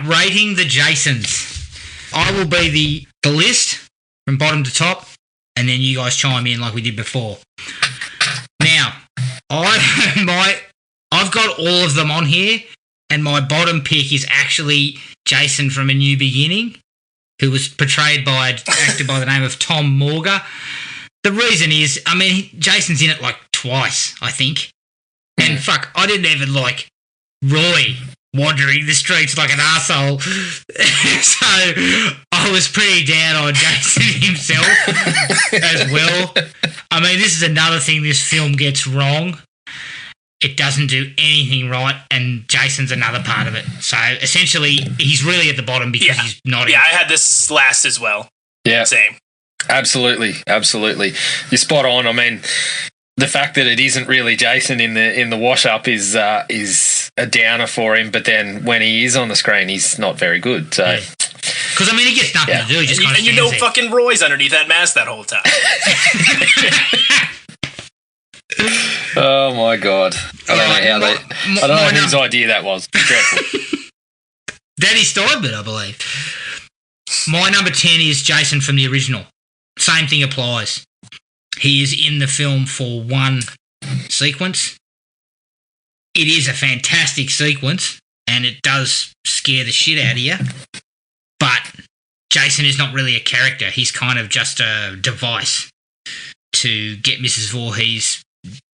rating the Jasons. I will be the list from bottom to top, and then you guys chime in like we did before. Now, I've got all of them on here, and my bottom pick is actually Jason from A New Beginning, who was portrayed by an actor by the name of Tom Morga. The reason is, I mean, Jason's in it like twice, I think. And fuck, I didn't even like Roy wandering the streets like an arsehole. So I was pretty down on Jason himself as well. I mean, this is another thing this film gets wrong. It doesn't do anything right, and Jason's another part of it. So essentially, he's really at the bottom because he's not. Yeah, I had this last as well. Yeah, same. Absolutely. You're spot on. I mean, the fact that it isn't really Jason in the wash up is a downer for him. But then when he is on the screen, he's not very good. So. Because, I mean, he gets nothing to do. He just kind of and you know fucking Roy's underneath that mask that whole time. Oh, my God. I don't know whose idea that was. Dreadful. Danny Steinberg, I believe. My number 10 is Jason from the original. Same thing applies. He is in the film for one sequence. It is a fantastic sequence, and it does scare the shit out of you. But Jason is not really a character. He's kind of just a device to get Mrs. Voorhees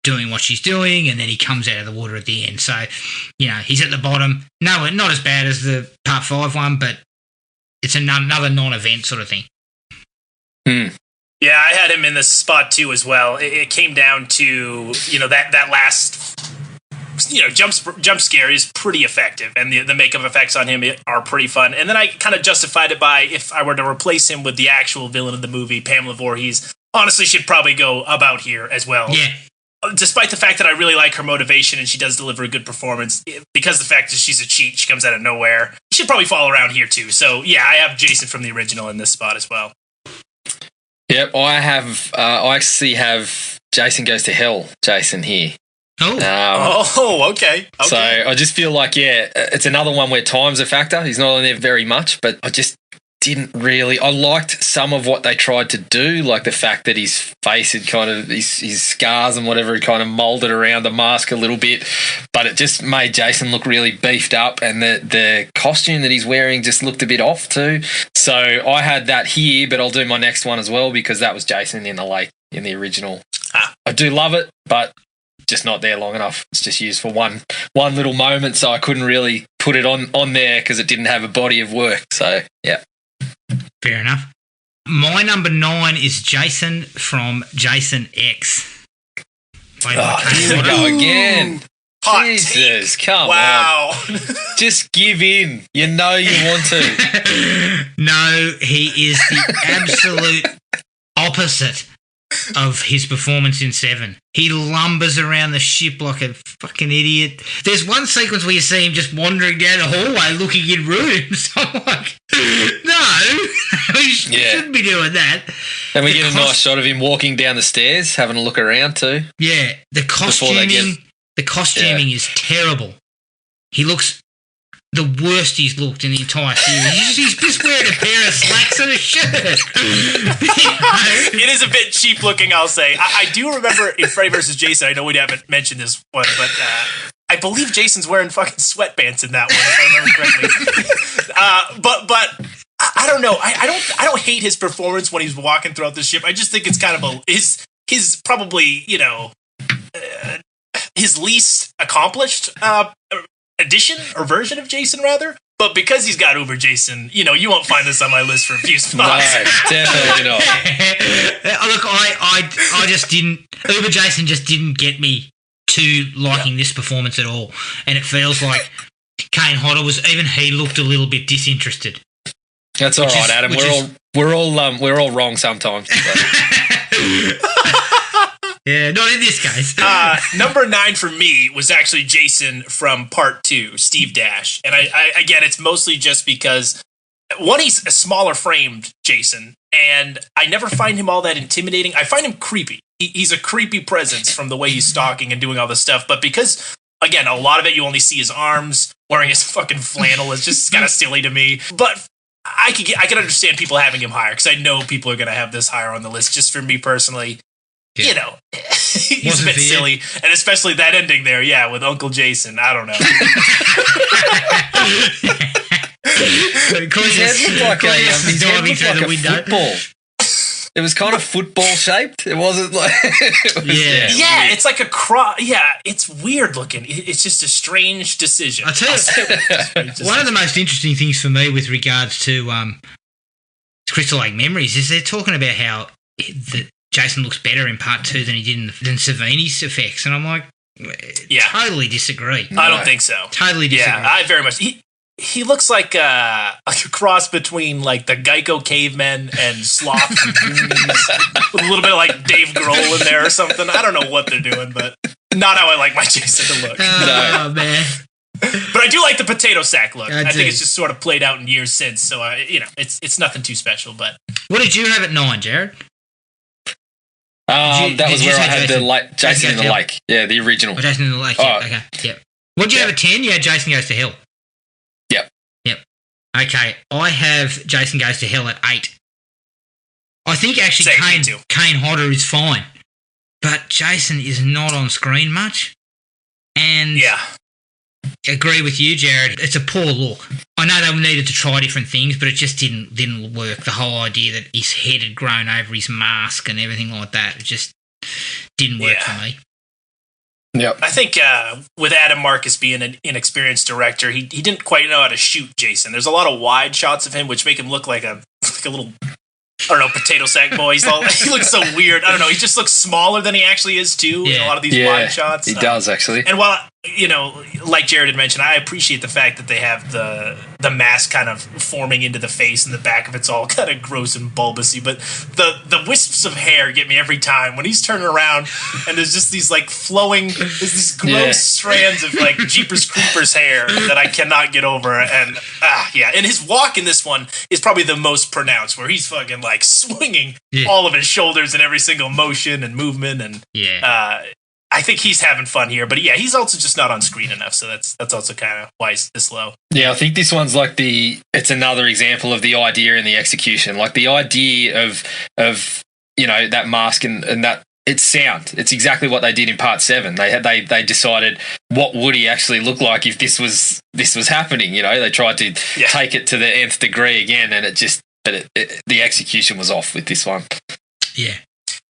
doing what she's doing, and then he comes out of the water at the end. So, he's at the bottom. No, not as bad as the Part 5 one, but it's another non-event sort of thing. Yeah, I had him in this spot too as well. It came down to, that last, jump scare is pretty effective, and the makeup effects on him are pretty fun. And then I kind of justified it by, if I were to replace him with the actual villain of the movie, Pamela Voorhees, honestly should probably go about here as well. Yeah. Despite the fact that I really like her motivation and she does deliver a good performance, because the fact that she's a cheat, she comes out of nowhere, she'd probably fall around here too. So yeah, I have Jason from the original in this spot as well. Yep, I actually have Jason Goes to Hell, Jason here. Okay. So I just feel like, it's another one where time's a factor. He's not on there very much, but I just didn't really. I liked some of what they tried to do, like the fact that his face had kind of, his scars and whatever had kind of moulded around the mask a little bit, but it just made Jason look really beefed up, and the costume that he's wearing just looked a bit off too. So I had that here, but I'll do my next one as well because that was Jason in the lake in the original. I do love it, but just not there long enough. It's just used for one little moment, so I couldn't really put it on there because it didn't have a body of work. So, yeah. Fair enough. My number 9 is Jason from Jason X. Here we go again. Hot Jesus, take. come on. Just give in. You know you want to. No, he is the absolute opposite of his performance in 7. He lumbers around the ship like a fucking idiot. There's one sequence where you see him just wandering down the hallway looking in rooms. I'm like, no, we shouldn't be doing that. And we get a nice shot of him walking down the stairs, having a look around too. Yeah, the costuming is terrible. He looks the worst he's looked in the entire series. He's just wearing a pair of slacks and a shirt. It is a bit cheap looking, I'll say. I do remember in Freddy vs. Jason, I know we haven't mentioned this one, but I believe Jason's wearing fucking sweatpants in that one, if I remember correctly. But I don't know. I don't hate his performance when he's walking throughout the ship. I just think it's kind of his probably, his least accomplished edition or version of Jason, rather. But because he's got Uber Jason, you won't find this on my list for a few spots. No, definitely not. Look, I just didn't. Uber Jason just didn't get me to liking this performance at all, and it feels like Kane Hodder he looked a little bit disinterested. That's all right, Adam. We're all wrong sometimes. Yeah, not in this case. Number 9 for me was actually Jason from Part 2, Steve Dash. And I again, it's mostly just because, one, he's a smaller framed Jason, and I never find him all that intimidating. I find him creepy. He's a creepy presence from the way he's stalking and doing all this stuff. But because again, a lot of it you only see his arms. Wearing his fucking flannel is just kind of silly to me. But I can understand people having him higher because I know people are going to have this higher on the list. Just for me personally, you know, he's a bit silly, and especially that ending there, with Uncle Jason. I don't know. His head looked like a football. It was kind of football shaped. It wasn't like it's like a cross. Yeah, it's weird looking. It's just a strange decision. I'll tell you, one of the most interesting things for me with regards to Crystal Lake Memories is they're talking about how Jason looks better in part 2 than he did than Savini's effects, and I'm like, totally disagree. No. I don't think so. Totally disagree. Yeah, I very much. He looks like a cross between like the Geico cavemen and Sloth from Goonies, with a little bit of like Dave Grohl in there or something. I don't know what they're doing, but not how I like my Jason to look. Oh, man. But I do like the potato sack look. I think it's just sort of played out in years since, so it's nothing too special. But what did you have at 9, Jared? That was where I had the Jason in the Lake. Yeah, the original. Oh, Jason in the Lake. Yeah, okay. Yep. What did you have at 10? You had Jason Goes to Hell. Yep. Okay, I have Jason Goes to Hell at 8. I think actually Kane Hodder is fine, but Jason is not on screen much. And agree with you, Jared. It's a poor look. I know they needed to try different things, but it just didn't work. The whole idea that his head had grown over his mask and everything like that, it just didn't work for me. Yep. I think with Adam Marcus being an inexperienced director, he didn't quite know how to shoot Jason. There's a lot of wide shots of him, which make him look like a little, I don't know, potato sack boy. He looks so weird. I don't know. He just looks smaller than he actually is, too, in a lot of these wide shots. He does, actually. And while, like Jared had mentioned, I appreciate the fact that they have the mask kind of forming into the face and the back of it's all kind of gross and bulbousy. But the wisps of hair get me every time when he's turning around and there's just these like there's these gross strands of like Jeepers Creepers hair that I cannot get over. And and his walk in this one is probably the most pronounced, where he's fucking like swinging all of his shoulders in every single motion and movement. And I think he's having fun here, but he's also just not on screen enough, so that's also kind of why he's this low. Yeah, I think this one's like it's another example of the idea and the execution. Like the idea of that mask and that it's sound. It's exactly what they did in part 7. They decided what would he actually look like if this was happening. They tried to take it to the nth degree again, and the execution was off with this one. Yeah.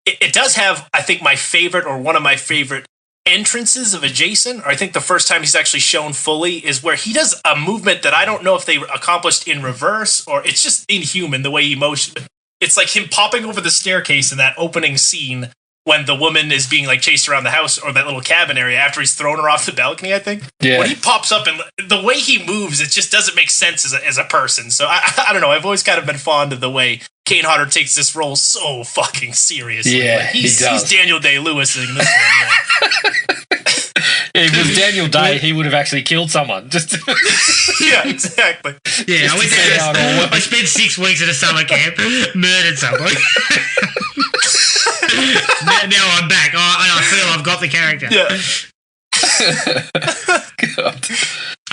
It does have, I think, my favorite or one of my favorite entrances of a Jason, or I think the first time he's actually shown fully, is where he does a movement that I don't know if they accomplished in reverse or it's just inhuman the way he motions. It's like him popping over the staircase in that opening scene when the woman is being like chased around the house or that little cabin area after he's thrown her off the balcony, I think. Yeah. When he pops up and the way he moves, it just doesn't make sense as a person. So I don't know. I've always kind of been fond of the way Kane Hodder takes this role so fucking seriously. Yeah, he does. He's Daniel Day-Lewis in this one. If it was Daniel Day, he would have actually killed someone. Just yeah, exactly. Yeah, I spent 6 weeks at a summer camp, murdered someone. now I'm back. I feel I've got the character. Yeah. God.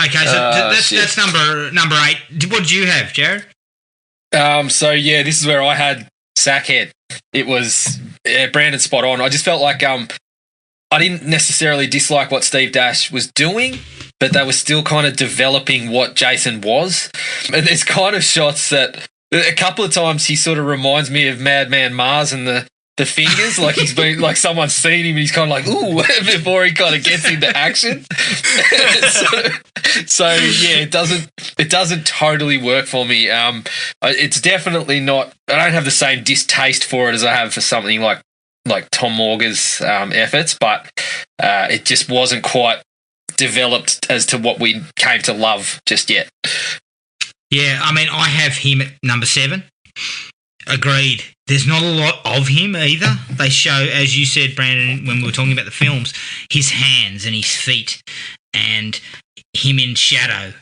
Okay, so that's number 8. What did you have, Jared? This is where I had Sackhead. It was Brandon spot on. I just felt like I didn't necessarily dislike what Steve Dash was doing, but they were still kind of developing what Jason was. And there's kind of shots that a couple of times he sort of reminds me of Madman Mars and the fingers, like he's been like someone's seen him and he's kind of like ooh before he kind of gets into action. so it doesn't totally work for me. It's definitely not. I don't have the same distaste for it as I have for something like Tom Morga's efforts, but it just wasn't quite developed as to what we came to love just yet. Yeah, I mean, I have him at number 7. Agreed. There's not a lot of him either. They show, as you said, Brandon, when we were talking about the films, his hands and his feet and him in shadow,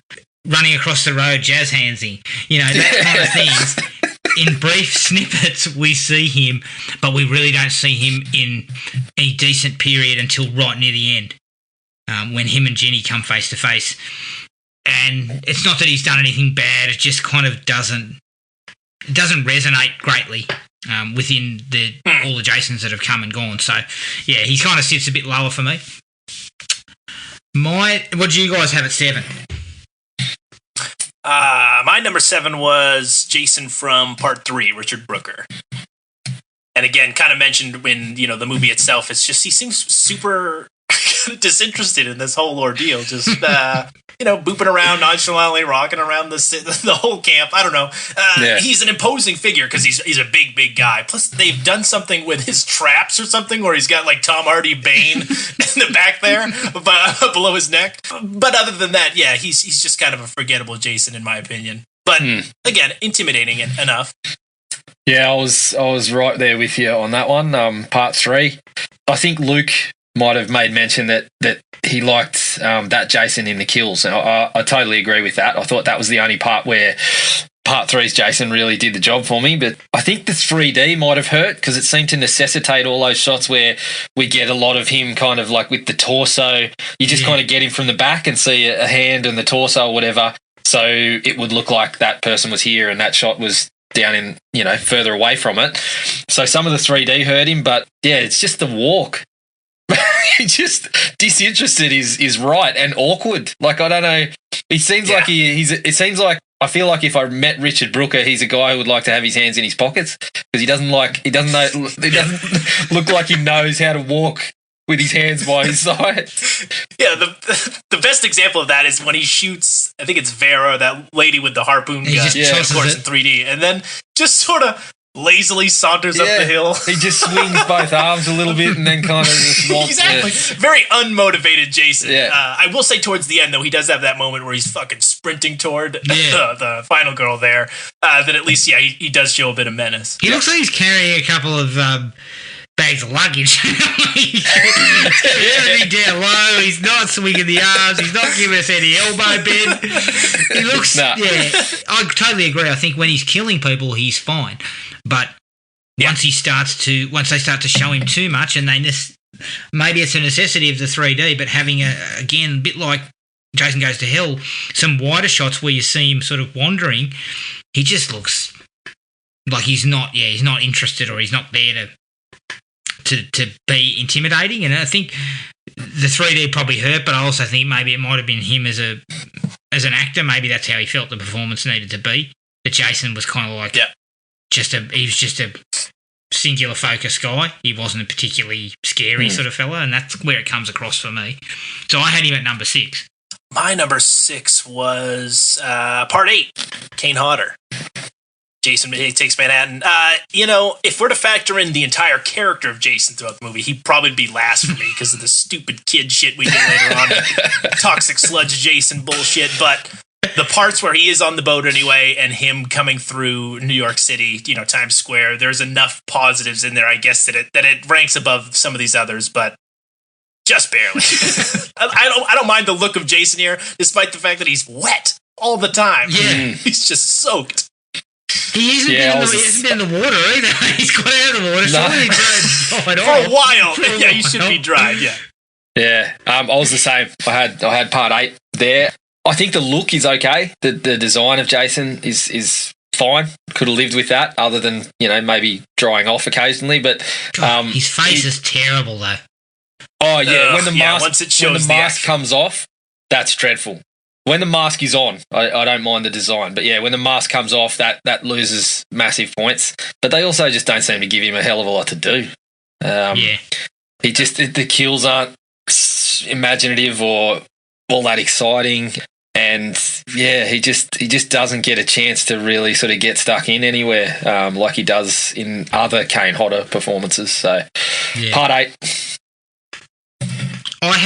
running across the road, jazz handsing, that kind of things. In brief snippets, we see him, but we really don't see him in any decent period until right near the end. when him and Ginny come face to face. And it's not that he's done anything bad; it just kind of doesn't resonate greatly within all the Jasons that have come and gone. So, yeah, he kind of sits a bit lower for me. What do you guys have at 7? My number 7 was Jason from Part 3, Richard Brooker. And again, kind of mentioned when, the movie itself, it's just, he seems super disinterested in this whole ordeal. Just, booping around nonchalantly, rocking around the whole camp. I don't know. He's an imposing figure because he's a big guy. Plus, they've done something with his traps or something where he's got like Tom Hardy Bane in the back there below his neck. But other than that, yeah, he's just kind of a forgettable Jason in my opinion. But again, intimidating enough. Yeah, I was right there with you on that one. Part 3. I think Luke might have made mention that he liked that Jason in the kills. And I totally agree with that. I thought that was the only part where Part 3's Jason really did the job for me. But I think the 3D might have hurt because it seemed to necessitate all those shots where we get a lot of him kind of like with the torso. You just kind of get him from the back and see a hand and the torso or whatever. So it would look like that person was here and that shot was down in, further away from it. So some of the 3D hurt him, but yeah, it's just the walk. Just disinterested is right and awkward. Like, I don't know. He seems like it seems like I feel like if I met Richard Brooker, he's a guy who would like to have his hands in his pockets because he doesn't look like he knows how to walk with his hands by his side. Yeah, the best example of that is when he shoots, I think it's Vera, that lady with the harpoon gun, of course, in 3D, and then just sort of lazily saunters up the hill. He just swings both arms a little bit and then kind of just walks. Exactly. Very unmotivated Jason. Yeah. I will say towards the end, though, he does have that moment where he's fucking sprinting toward the final girl there. That at least, he does show a bit of menace. He looks like he's carrying a couple of bags of luggage. He's everything down low. He's not swinging the arms. He's not giving us any elbow bend. He looks, I totally agree. I think when he's killing people, he's fine. But once they start to show him too much, and maybe it's a necessity of the 3D, but having a bit like Jason Goes to Hell, some wider shots where you see him sort of wandering, he just looks like he's not interested or he's not there to be intimidating. And I think the 3D probably hurt, but I also think maybe it might have been him as an actor. Maybe that's how he felt the performance needed to be. But Jason was kind of like he was just a singular focus guy. He wasn't a particularly scary sort of fella, and that's where it comes across for me. So I had him at number 6. My number 6 was Part 8, Kane Hodder. Jason Takes Manhattan. If we're to factor in the entire character of Jason throughout the movie, he'd probably be last for me because of the stupid kid shit we get later on. Toxic sludge Jason bullshit. But the parts where he is on the boat anyway and him coming through New York City, Times Square, there's enough positives in there, I guess, that it ranks above some of these others, but just barely. I don't mind the look of Jason here, despite the fact that he's wet all the time. Yeah. He's just soaked. He hasn't been in the water either. He's got out of the water. So for a while. He should be dried, Yeah, I was the same. I had Part 8 there. I think the look is okay. The design of Jason is fine. Could have lived with that other than, maybe drying off occasionally. But his face is terrible, though. Oh, yeah. When the mask the comes off, that's dreadful. When the mask is on, I don't mind the design. But, yeah, when the mask comes off, that loses massive points. But they also just don't seem to give him a hell of a lot to do. The kills aren't imaginative or all that exciting. And, he just doesn't get a chance to really sort of get stuck in anywhere like he does in other Kane Hodder performances. So, Part 8. I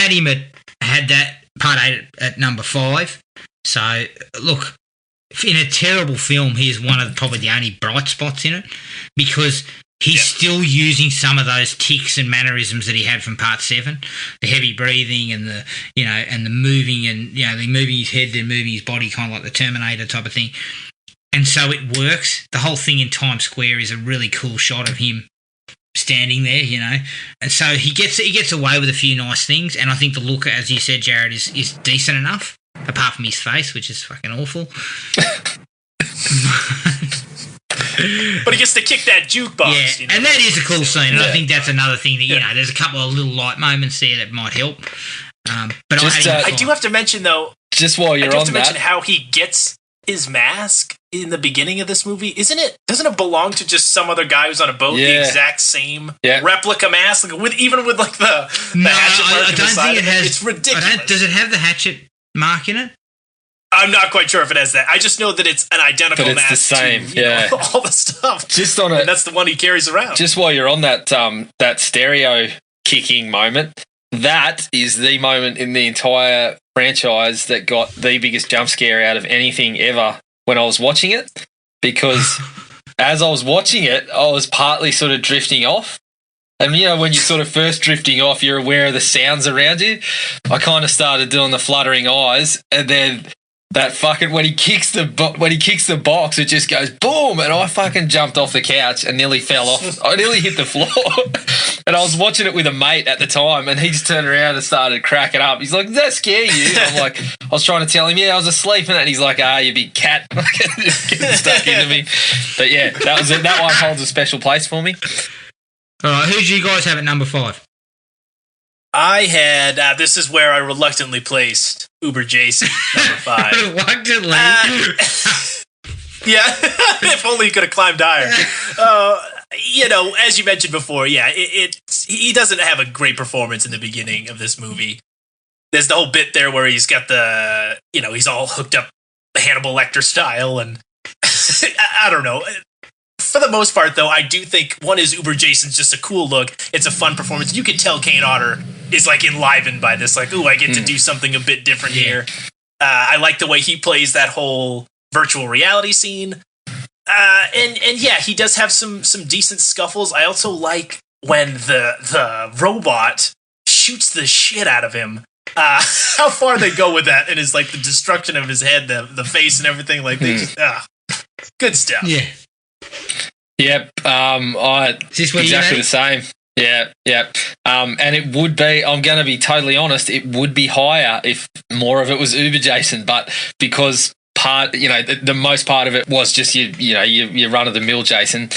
had that Part 8 at number 5. So, look, in a terrible film, he's one of probably the only bright spots in it because he's still using some of those tics and mannerisms that he had from Part 7, the heavy breathing and the moving and, the moving his head, then moving his body, kind of like the Terminator type of thing. And so it works. The whole thing in Times Square is a really cool shot of him standing there, you know. And so he gets away with a few nice things, and I think the look, as you said, Jared, is decent enough, apart from his face, which is fucking awful. But he gets to kick that jukebox. Yeah, you know? and that is a cool scene, and I think that's another thing that, you know, there's a couple of little light moments there that might help. But I do have to mention, though, just while you're on that, how he gets his mask in the beginning of this movie. Doesn't it belong to just some other guy who's on a boat? The exact same replica mask, like, even with like the hatchet mark. I don't think it has. It's ridiculous. Does it have the hatchet mark in it? I'm not quite sure if it has that. I just know that it's an identical mask. But it's the same, to, all the stuff. Just on it. That's the one he carries around. Just while you're on that, that stereo kicking moment, that is the moment in the entire franchise that got the biggest jump scare out of anything ever when I was watching it. Because as I was watching it, I was partly sort of drifting off. And, you know, when you're sort of first drifting off, you're aware of the sounds around you. I kind of started doing the fluttering eyes, and then that fucking when he kicks the box, it just goes boom, and I fucking jumped off the couch and nearly fell off. I nearly hit the floor. And I was watching it with a mate at the time, and he just turned around and started cracking up. He's like, "Does that scare you?" And I'm like, I was trying to tell him, "Yeah, I was asleep," and he's like, "You big cat," getting stuck into me. But yeah, that was it. That one holds a special place for me. All right, who do you guys have at number 5? I had, this is where I reluctantly placed Uber Jason, number 5. Reluctantly? Yeah, if only he could have climbed higher. You know, as you mentioned before, he doesn't have a great performance in the beginning of this movie. There's the whole bit there where he's got he's all hooked up Hannibal Lecter style, and I don't know. For the most part, though, I do think one is Uber Jason's just a cool look. It's a fun performance. You can tell Kane Hodder is like enlivened by this. Like, ooh, I get to do something a bit different here. I like the way he plays that whole virtual reality scene. And yeah, he does have some decent scuffles. I also like when the robot shoots the shit out of him. How far they go with that, and is like the destruction of his head, the face, and everything. Like, they just, good stuff. Yeah. Yep. Exactly the same. Yeah. And it would be, I'm going to be totally honest, it would be higher if more of it was Uber Jason, but because the most part of it was just your run of the mill Jason.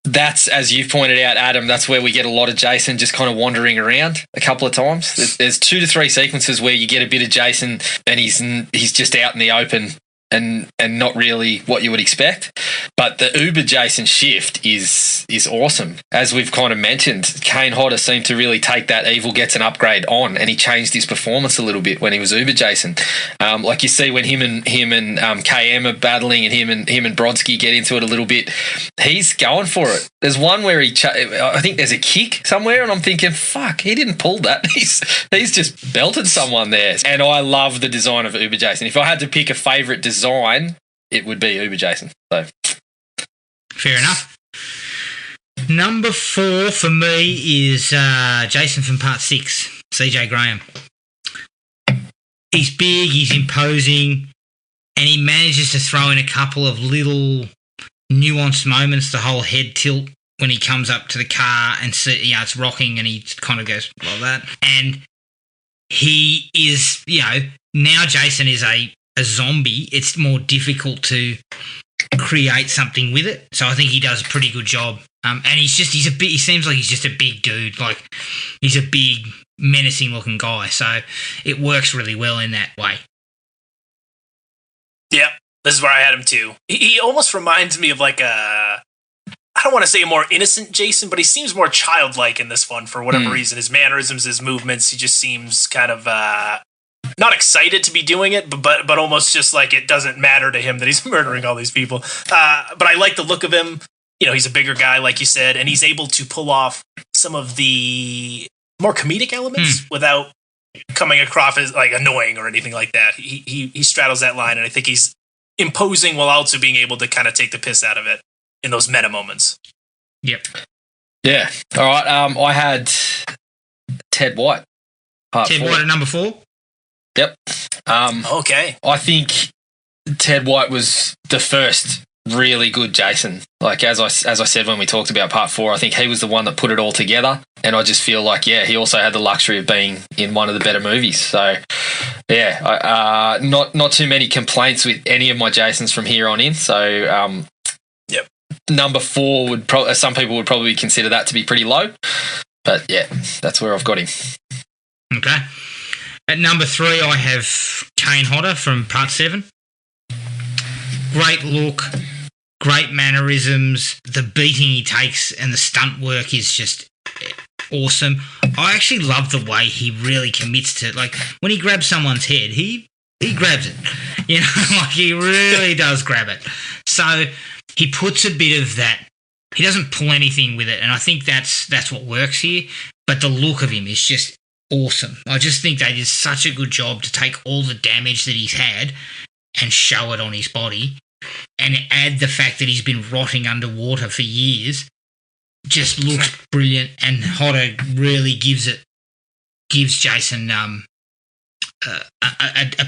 That's, as you've pointed out, Adam, that's where we get a lot of Jason just kind of wandering around a couple of times. There's 2 to 3 sequences where you get a bit of Jason and he's just out in the open and not really what you would expect. But the Uber Jason shift is awesome. As we've kind of mentioned, Kane Hodder seemed to really take that evil gets an upgrade on, and he changed his performance a little bit when he was Uber Jason. Like you see when him and KM are battling, and him and Brodsky get into it a little bit, he's going for it. There's one where I think there's a kick somewhere, and I'm thinking, fuck, he didn't pull that. He's just belted someone there. And I love the design of Uber Jason. If I had to pick a favourite design, it would be Uber Jason. So fair enough. Number 4 for me is Jason from Part 6, CJ Graham. He's big, he's imposing, and he manages to throw in a couple of little nuanced moments, the whole head tilt when he comes up to the car and it's rocking and he kind of goes like that. And he is, now Jason is a zombie. It's more difficult to create something with it. So I think he does a pretty good job. And he seems like he's just a big dude. Like, he's a big, menacing looking guy. So it works really well in that way. Yeah, this is where I had him too. He almost reminds me of like I don't want to say a more innocent Jason, but he seems more childlike in this one for whatever reason. His mannerisms, his movements, he just seems kind of not excited to be doing it, but almost just like it doesn't matter to him that he's murdering all these people. But I like the look of him. He's a bigger guy, like you said, and he's able to pull off some of the more comedic elements without coming across as like annoying or anything like that. He straddles that line, and I think he's imposing while also being able to kind of take the piss out of it in those meta moments. Yep. Yeah. All right. I had Ted White. Ted White at number 4? Yep. Okay. I think Ted White was the first really good Jason. Like as I said when we talked about part 4, I think he was the one that put it all together, and I just feel like he also had the luxury of being in one of the better movies. So not too many complaints with any of my Jasons from here on in. So yep, number 4 would some people would probably consider that to be pretty low, but yeah, that's where I've got him. Okay. At number 3, I have Kane Hodder from Part 7. Great look, great mannerisms. The beating he takes and the stunt work is just awesome. I actually love the way he really commits to, like, when he grabs someone's head, he grabs it. You know, like he really does grab it. So he puts a bit of that. He doesn't pull anything with it, and I think that's what works here. But the look of him is just awesome. I just think they did such a good job to take all the damage that he's had and show it on his body, and add the fact that he's been rotting underwater for years. Just looks brilliant, and Hodder really gives Jason a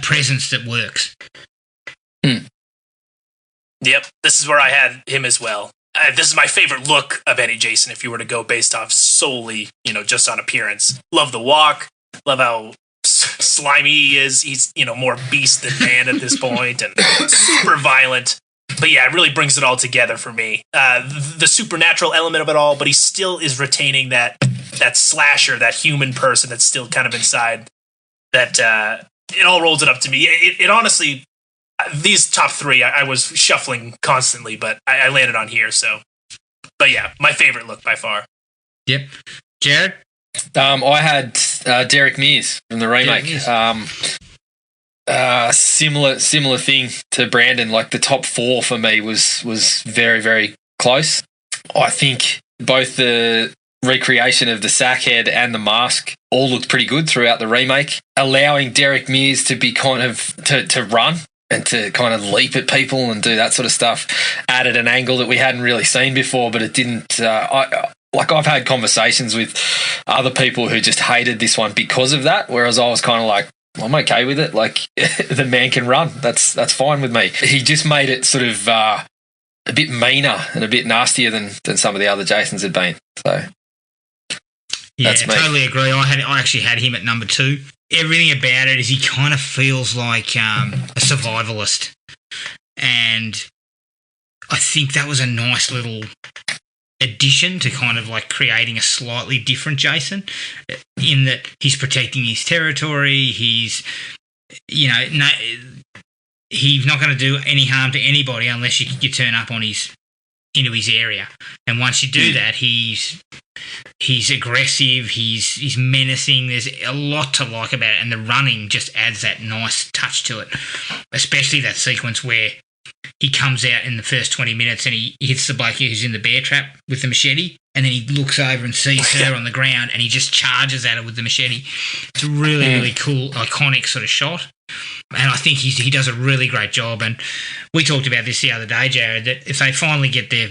presence that works. Yep, this is where I had him as well. This is my favorite look of any Jason if you were to go based off solely, just on appearance. Love the walk. Love how slimy he is. He's, more beast than man at this point, and super violent. But yeah, it really brings it all together for me. The supernatural element of it all, but he still is retaining that slasher, that human person that's still kind of inside. That it all rolls it up to me. It honestly, these top 3, I was shuffling constantly, but I landed on here. So, but yeah, my favorite look by far. Yep, Jared. I had Derek Mears from the remake. Similar thing to Brandon. Like the top 4 for me was very, very close. I think both the recreation of the sack head and the mask all looked pretty good throughout the remake, allowing Derek Mears to be kind of to run and to kind of leap at people and do that sort of stuff added an angle that we hadn't really seen before, but it didn't. I've had conversations with other people who just hated this one because of that, whereas I was kind of like, I'm okay with it. Like, the man can run. That's fine with me. He just made it sort of a bit meaner and a bit nastier than some of the other Jasons had been. So, yeah, that's me. Totally agree. I actually had him at number 2. Everything about it is he kind of feels like a survivalist, and I think that was a nice little addition to kind of like creating a slightly different Jason, in that he's protecting his territory. He's, he's not going to do any harm to anybody unless you turn up into his area. And once you do that, he's aggressive. He's menacing. There's a lot to like about it, and the running just adds that nice touch to it. Especially that sequence where he comes out in the first 20 minutes and he hits the bloke who's in the bear trap with the machete, and then he looks over and sees her on the ground and he just charges at her with the machete. It's a really, really cool, iconic sort of shot. And I think he does a really great job. And we talked about this the other day, Jared, that if they finally get their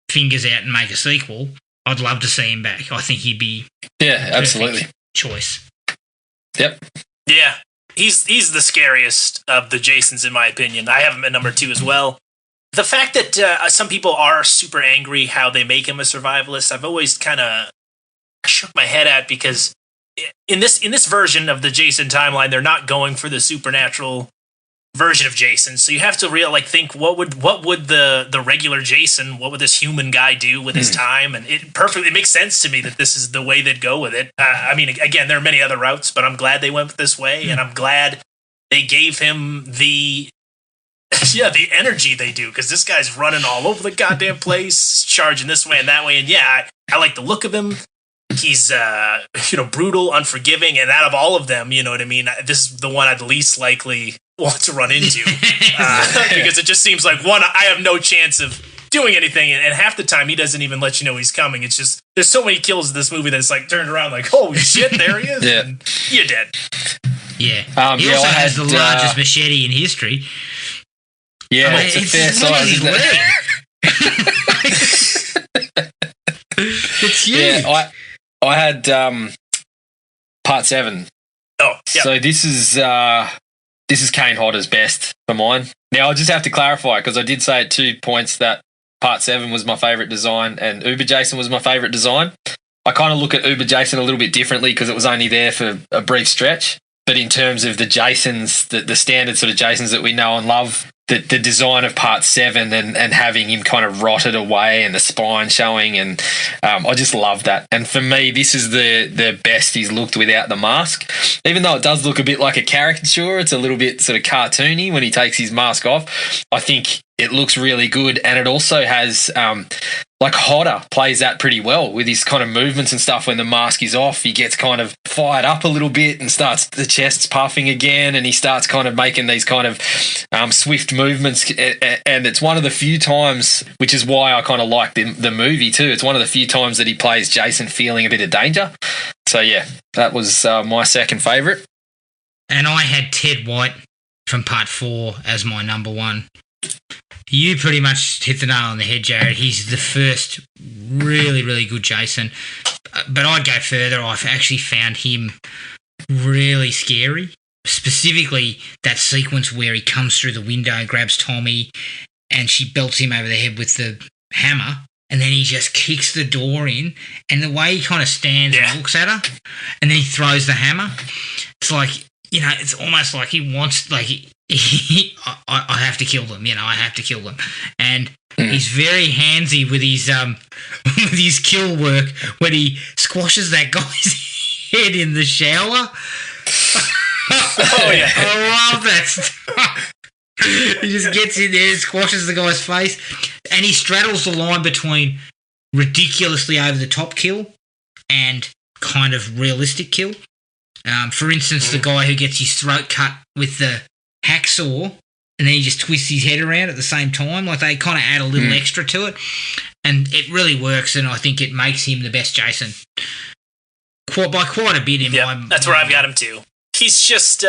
fingers out and make a sequel, I'd love to see him back. I think he'd be absolutely choice. Yep. Yeah. He's the scariest of the Jasons, in my opinion. I have him at number 2 as well. The fact that some people are super angry how they make him a survivalist, I've always kind of shook my head at, because in this version of the Jason timeline, they're not going for the supernatural version of Jason. So you have to think what would the regular Jason, what would this human guy do with his time? And it makes sense to me that this is the way they'd go with it. I mean, again, there are many other routes, but I'm glad they went this way, and I'm glad they gave him the energy they do, because this guy's running all over the goddamn place, charging this way and that way. And yeah, I like the look of him. He's brutal, unforgiving, and out of all of them, you know what I mean, this is the one I'd least likely want to run into, because it just seems like, one, I have no chance of doing anything, and half the time he doesn't even let you know he's coming. It's just, there's so many kills in this movie that it's like turned around like, holy shit, there he is. Yeah. And you're dead. Yeah. He also has the largest machete in history. Yeah, it's a fair size, isn't it? It's huge. Yeah, I had part 7. Oh, yeah. So this is this is Kane Hodder's best for mine. Now, I just have to clarify, because I did say at 2 points that Part 7 was my favourite design and Uber Jason was my favourite design. I kind of look at Uber Jason a little bit differently because it was only there for a brief stretch. But in terms of the Jasons, the standard sort of Jasons that we know and love, the design of Part 7 and having him kind of rotted away and the spine showing, and I just love that. And for me, this is the best he's looked without the mask. Even though it does look a bit like a caricature, it's a little bit sort of cartoony when he takes his mask off. I think it looks really good, and it also has like Hodder plays that pretty well with his kind of movements and stuff. When the mask is off, he gets kind of fired up a little bit and the chest's puffing again, and he starts kind of making these kind of swift movements. And it's one of the few times, which is why I kind of like the movie too. It's one of the few times that he plays Jason feeling a bit of danger. So yeah, that was my second favourite. And I had Ted White from Part 4 as my number one. You pretty much hit the nail on the head, Jared. He's the first really, really good Jason. But I'd go further. I've actually found him really scary. Specifically, that sequence where he comes through the window and grabs Tommy and she belts him over the head with the hammer, and then he just kicks the door in, and the way he kind of stands and looks at her, and then he throws the hammer. It's like, you know, it's almost like he wants, like, I have to kill them, you know, I have to kill them. And he's very handsy with his kill work when he squashes that guy's head in the shower. Oh, yeah. I love that stuff. He just gets in there, squashes the guy's face, and he straddles the line between ridiculously over-the-top kill and kind of realistic kill. For instance, the guy who gets his throat cut with the hacksaw and then he just twists his head around at the same time. Like, they kind of add a little extra to it, and it really works, and I think it makes him the best Jason. By quite a bit in my... That's where I've got him too. He's just...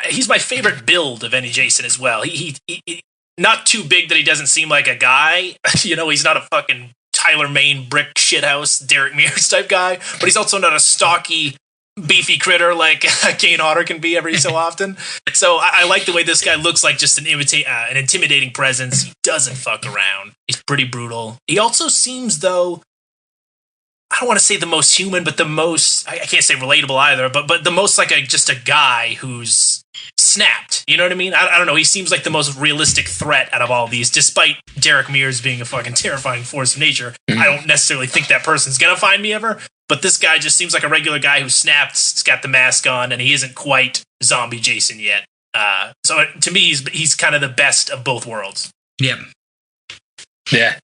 he's my favorite build of any Jason as well. He not too big that he doesn't seem like a guy. You know, he's not a fucking Tyler Maine brick shithouse Derek Mears type guy, but he's also not a stocky, beefy critter like Kane Hodder can be every so often. So I like the way this guy looks like just an intimidating presence. He doesn't fuck around. He's pretty brutal. He also seems, though, I don't want to say the most human, but the most, I can't say relatable either, but the most like just a guy who's snapped. You know what I mean? I don't know. He seems like the most realistic threat out of all these, despite Derek Mears being a fucking terrifying force of nature. I don't necessarily think that person's going to find me ever, but this guy just seems like a regular guy who snapped, he's got the mask on, and he isn't quite zombie Jason yet. So to me, he's kind of the best of both worlds. Yep. Yeah.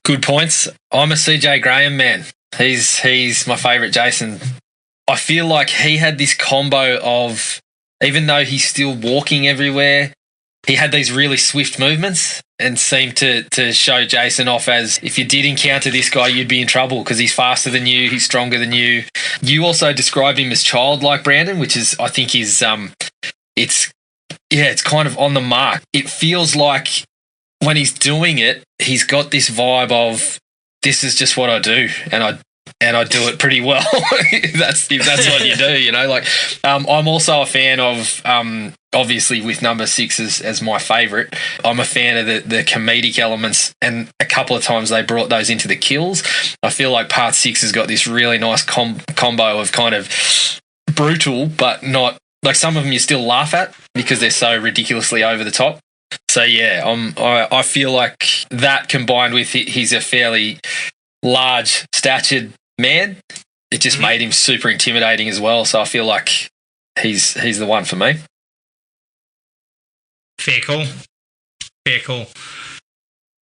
Good points. I'm a CJ Graham man. He's my favourite Jason. I feel like he had this combo of, even though he's still walking everywhere, he had these really swift movements and seemed to show Jason off as, if you did encounter this guy, you'd be in trouble because he's faster than you, he's stronger than you. You also described him as childlike, Brandon, which is, I think, it's kind of on the mark. It feels like when he's doing it, he's got this vibe of, this is just what I do, and I do it pretty well. if that's what you do, you know. Like, I'm also a fan of, obviously with number 6 as my favourite. I'm a fan of the comedic elements, and a couple of times they brought those into the kills. I feel like Part 6 has got this really nice combo of kind of brutal, but not, like, some of them you still laugh at because they're so ridiculously over the top. So yeah, I feel like that combined with he's a fairly large statured man, it just made him super intimidating as well. So I feel like he's the one for me. Fair call.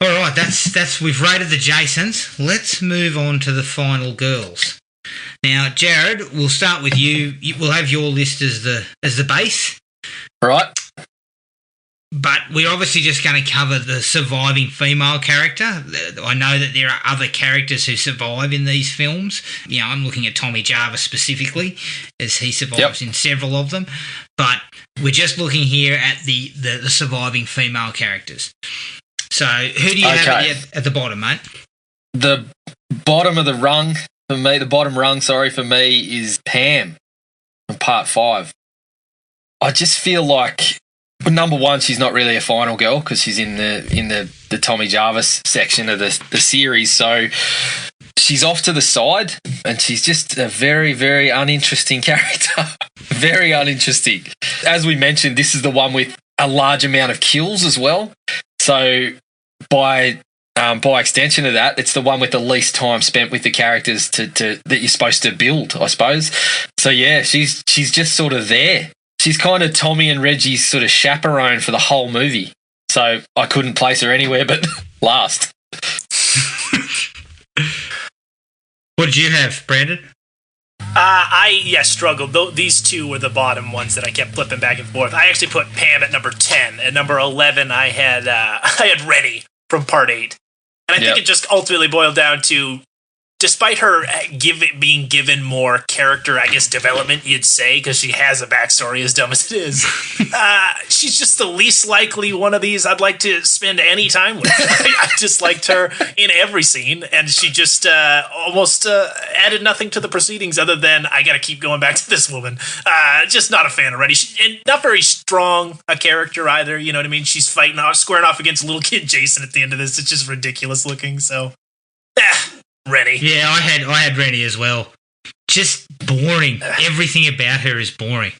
All right, that's we've rated the Jasons. Let's move on to the final girls. Now, Jared, we'll start with you. We'll have your list as the base. Right. But we're obviously just going to cover the surviving female character. I know that there are other characters who survive in these films. You know, I'm looking at Tommy Jarvis specifically, as he survives in several of them. But we're just looking here at the surviving female characters. So who do you have at the bottom, mate? The bottom of the rung for me, for me, is Pam from Part 5. I just feel like, well, number one, she's not really a final girl because she's in the Tommy Jarvis section of the series. So she's off to the side, and she's just a very, very uninteresting character. Very uninteresting. As we mentioned, this is the one with a large amount of kills as well. So by extension of that, it's the one with the least time spent with the characters that you're supposed to build, I suppose. So yeah, she's just sort of there. She's kind of Tommy and Reggie's sort of chaperone for the whole movie. So I couldn't place her anywhere but last. What did you have, Brandon? I struggled. These two were the bottom ones that I kept flipping back and forth. I actually put Pam at number 10. At number 11, I had Rennie from Part 8. And I think it just ultimately boiled down to, despite her being given more character, I guess, development, you'd say, because she has a backstory as dumb as it is, she's just the least likely one of these I'd like to spend any time with. I just liked her in every scene, and she just almost added nothing to the proceedings other than, I got to keep going back to this woman. Just not a fan already. And not very strong a character either, you know what I mean? She's squaring off against little kid Jason at the end of this. It's just ridiculous looking, so... Rennie. Yeah, I had Rennie as well. Just boring. Everything about her is boring.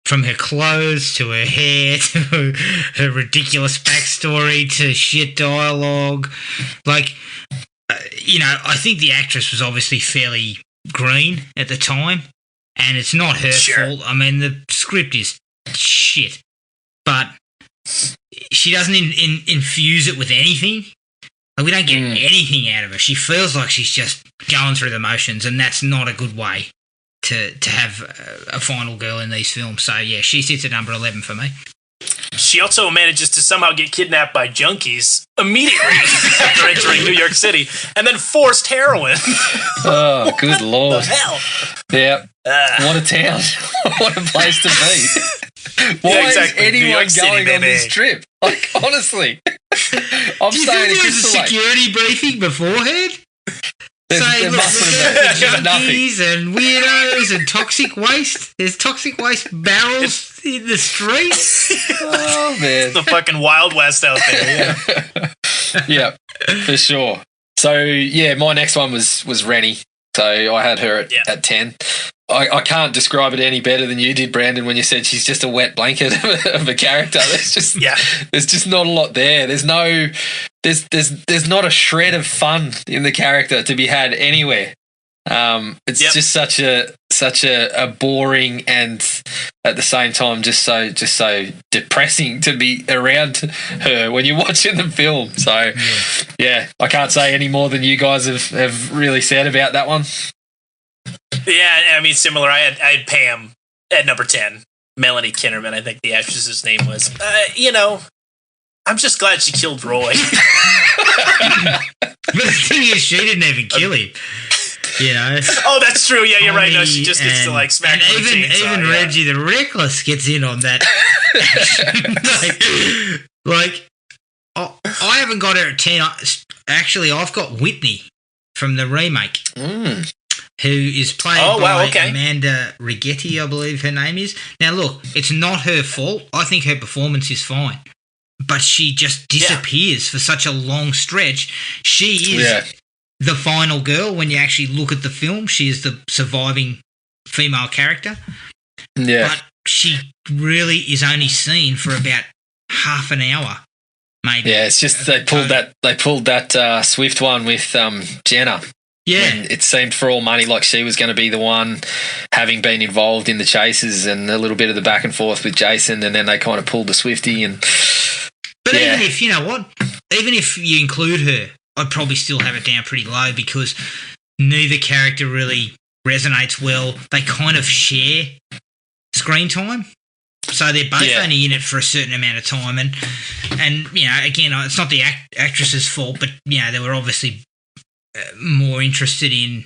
From her clothes to her hair to her ridiculous backstory to shit dialogue. Like, I think the actress was obviously fairly green at the time, and it's not her fault. I mean, the script is shit, but she doesn't infuse it with anything. Like, we don't get anything out of her. She feels like she's just going through the motions, and that's not a good way to have a final girl in these films. So, yeah, she sits at number 11 for me. She also manages to somehow get kidnapped by junkies immediately after entering New York City, and then forced heroin. Oh, good Lord. What the hell? Yeah. What a town. What a place to be. Why is anyone going on this trip? Like, honestly. I'm Do you saying think there was a security briefing beforehand? Saying, look, there's junkies and weirdos and toxic waste. There's toxic waste barrels in the streets. Oh, man. The fucking Wild West out there, yeah. Yeah, for sure. So, yeah, my next one was Rennie. So I had her at 10. I can't describe it any better than you did, Brandon, when you said she's just a wet blanket of a character. There's just not a lot there. There's not a shred of fun in the character to be had anywhere. It's just such a boring and at the same time just so depressing to be around her when you're watching the film. So yeah, I can't say any more than you guys have really said about that one. Yeah, I mean, similar. I had Pam at number 10. Melanie Kinnerman, I think the actress's name was. I'm just glad she killed Roy. But the thing is, she didn't even kill him. Oh, that's true. Yeah, you're right. No, she just gets to like smack him with a chainsaw. Even Reggie the Reckless gets in on that. I haven't got her at 10. Actually, I've got Whitney from the remake. Who is played by Amanda Rigetti, I believe her name is. Now, look, it's not her fault. I think her performance is fine. But she just disappears for such a long stretch. She is the final girl when you actually look at the film. She is the surviving female character. Yeah. But she really is only seen for about half an hour, maybe. Yeah, it's just they pulled that Swift one with Jenna. Yeah. And it seemed for all money like she was going to be the one, having been involved in the chases and a little bit of the back and forth with Jason, and then they kind of pulled the Swiftie. But even if, even if you include her, I'd probably still have it down pretty low because neither character really resonates well. They kind of share screen time. So they're both only in it for a certain amount of time. And again, it's not the actress's fault, but, they were obviously more interested in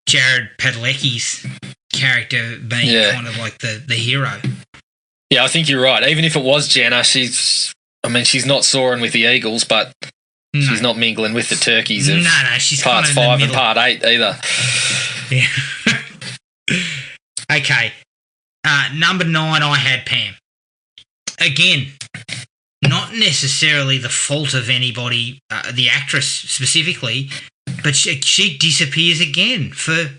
Jared Padalecki's character being kind of like the hero. Yeah, I think you're right. Even if it was Jenna, she's not soaring with the Eagles, but she's not mingling with the turkeys of she's parts kind of 5 and part 8 either. Yeah. Okay. Number 9, I had Pam. Again, not necessarily the fault of anybody, the actress specifically, but she disappears again for...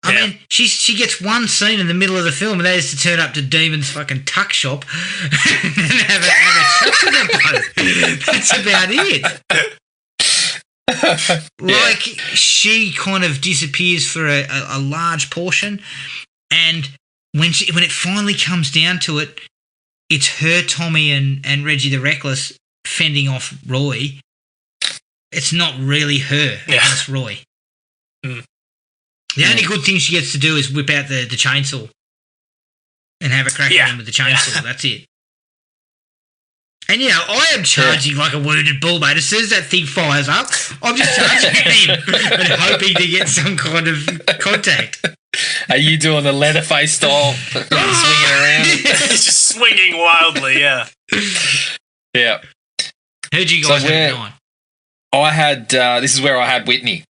I mean, she gets one scene in the middle of the film, and that is to turn up to Demon's fucking tuck shop and have a chat with them both. That's about it. Like, she kind of disappears for a large portion, and when it finally comes down to it, it's her, Tommy, and Reggie the Reckless fending off Roy. It's not really her, it's Roy. Mm. The only good thing she gets to do is whip out the chainsaw and have a crack at him with the chainsaw. That's it. And, I am charging like a wounded bull, mate. As soon as that thing fires up, I'm just charging at him and hoping to get some kind of contact. Are you doing the Leatherface style, swinging around? He's just swinging wildly, yeah. Yeah. Who'd you guys have at 9? I had, this is where I had Whitney.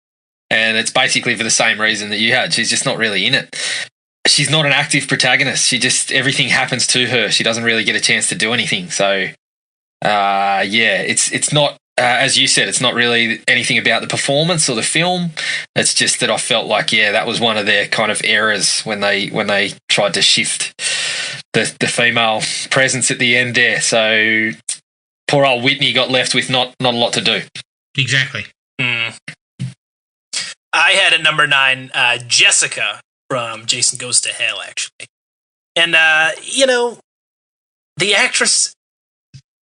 And it's basically for the same reason that you had. She's just not really in it. She's not an active protagonist. Everything happens to her. She doesn't really get a chance to do anything. So, it's not, as you said, it's not really anything about the performance or the film. It's just that I felt like, that was one of their kind of errors when they tried to shift the female presence at the end there. So poor old Whitney got left with not a lot to do. Exactly. Mm. I had at number 9, Jessica from Jason Goes to Hell, actually. And, the actress,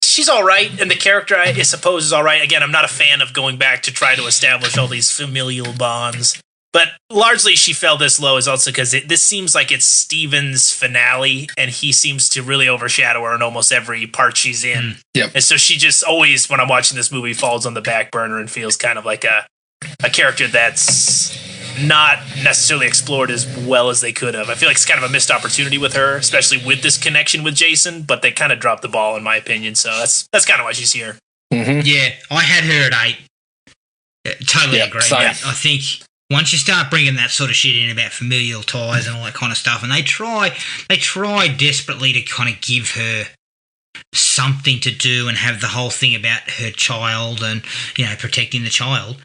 she's all right, and the character, I suppose, is all right. Again, I'm not a fan of going back to try to establish all these familial bonds. But largely she fell this low is also because this seems like it's Steven's finale, and he seems to really overshadow her in almost every part she's in. Yep. And so she just always, when I'm watching this movie, falls on the back burner and feels kind of like a character that's not necessarily explored as well as they could have. I feel like it's kind of a missed opportunity with her, especially with this connection with Jason, but they kind of dropped the ball in my opinion, so that's kind of why she's here. Mm-hmm. Yeah, I had her at 8. Totally agree. Same. I think once you start bringing that sort of shit in about familial ties and all that kind of stuff, and they try desperately to kind of give her something to do and have the whole thing about her child and, protecting the child.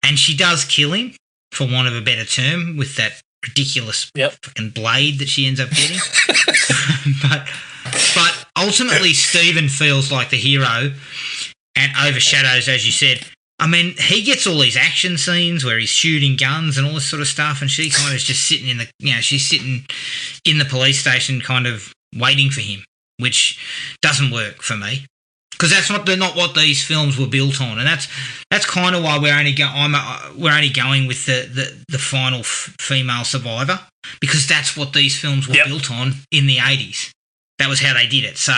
And she does kill him, for want of a better term, with that ridiculous fucking blade that she ends up getting. but ultimately, Stephen feels like the hero and overshadows, as you said. I mean, he gets all these action scenes where he's shooting guns and all this sort of stuff, and she kind of is just sitting she's sitting in the police station kind of waiting for him, which doesn't work for me. Because that's not what these films were built on, and that's kind of why we're only going with the final female survivor, because that's what these films were built on in the 80s. That was how they did it. So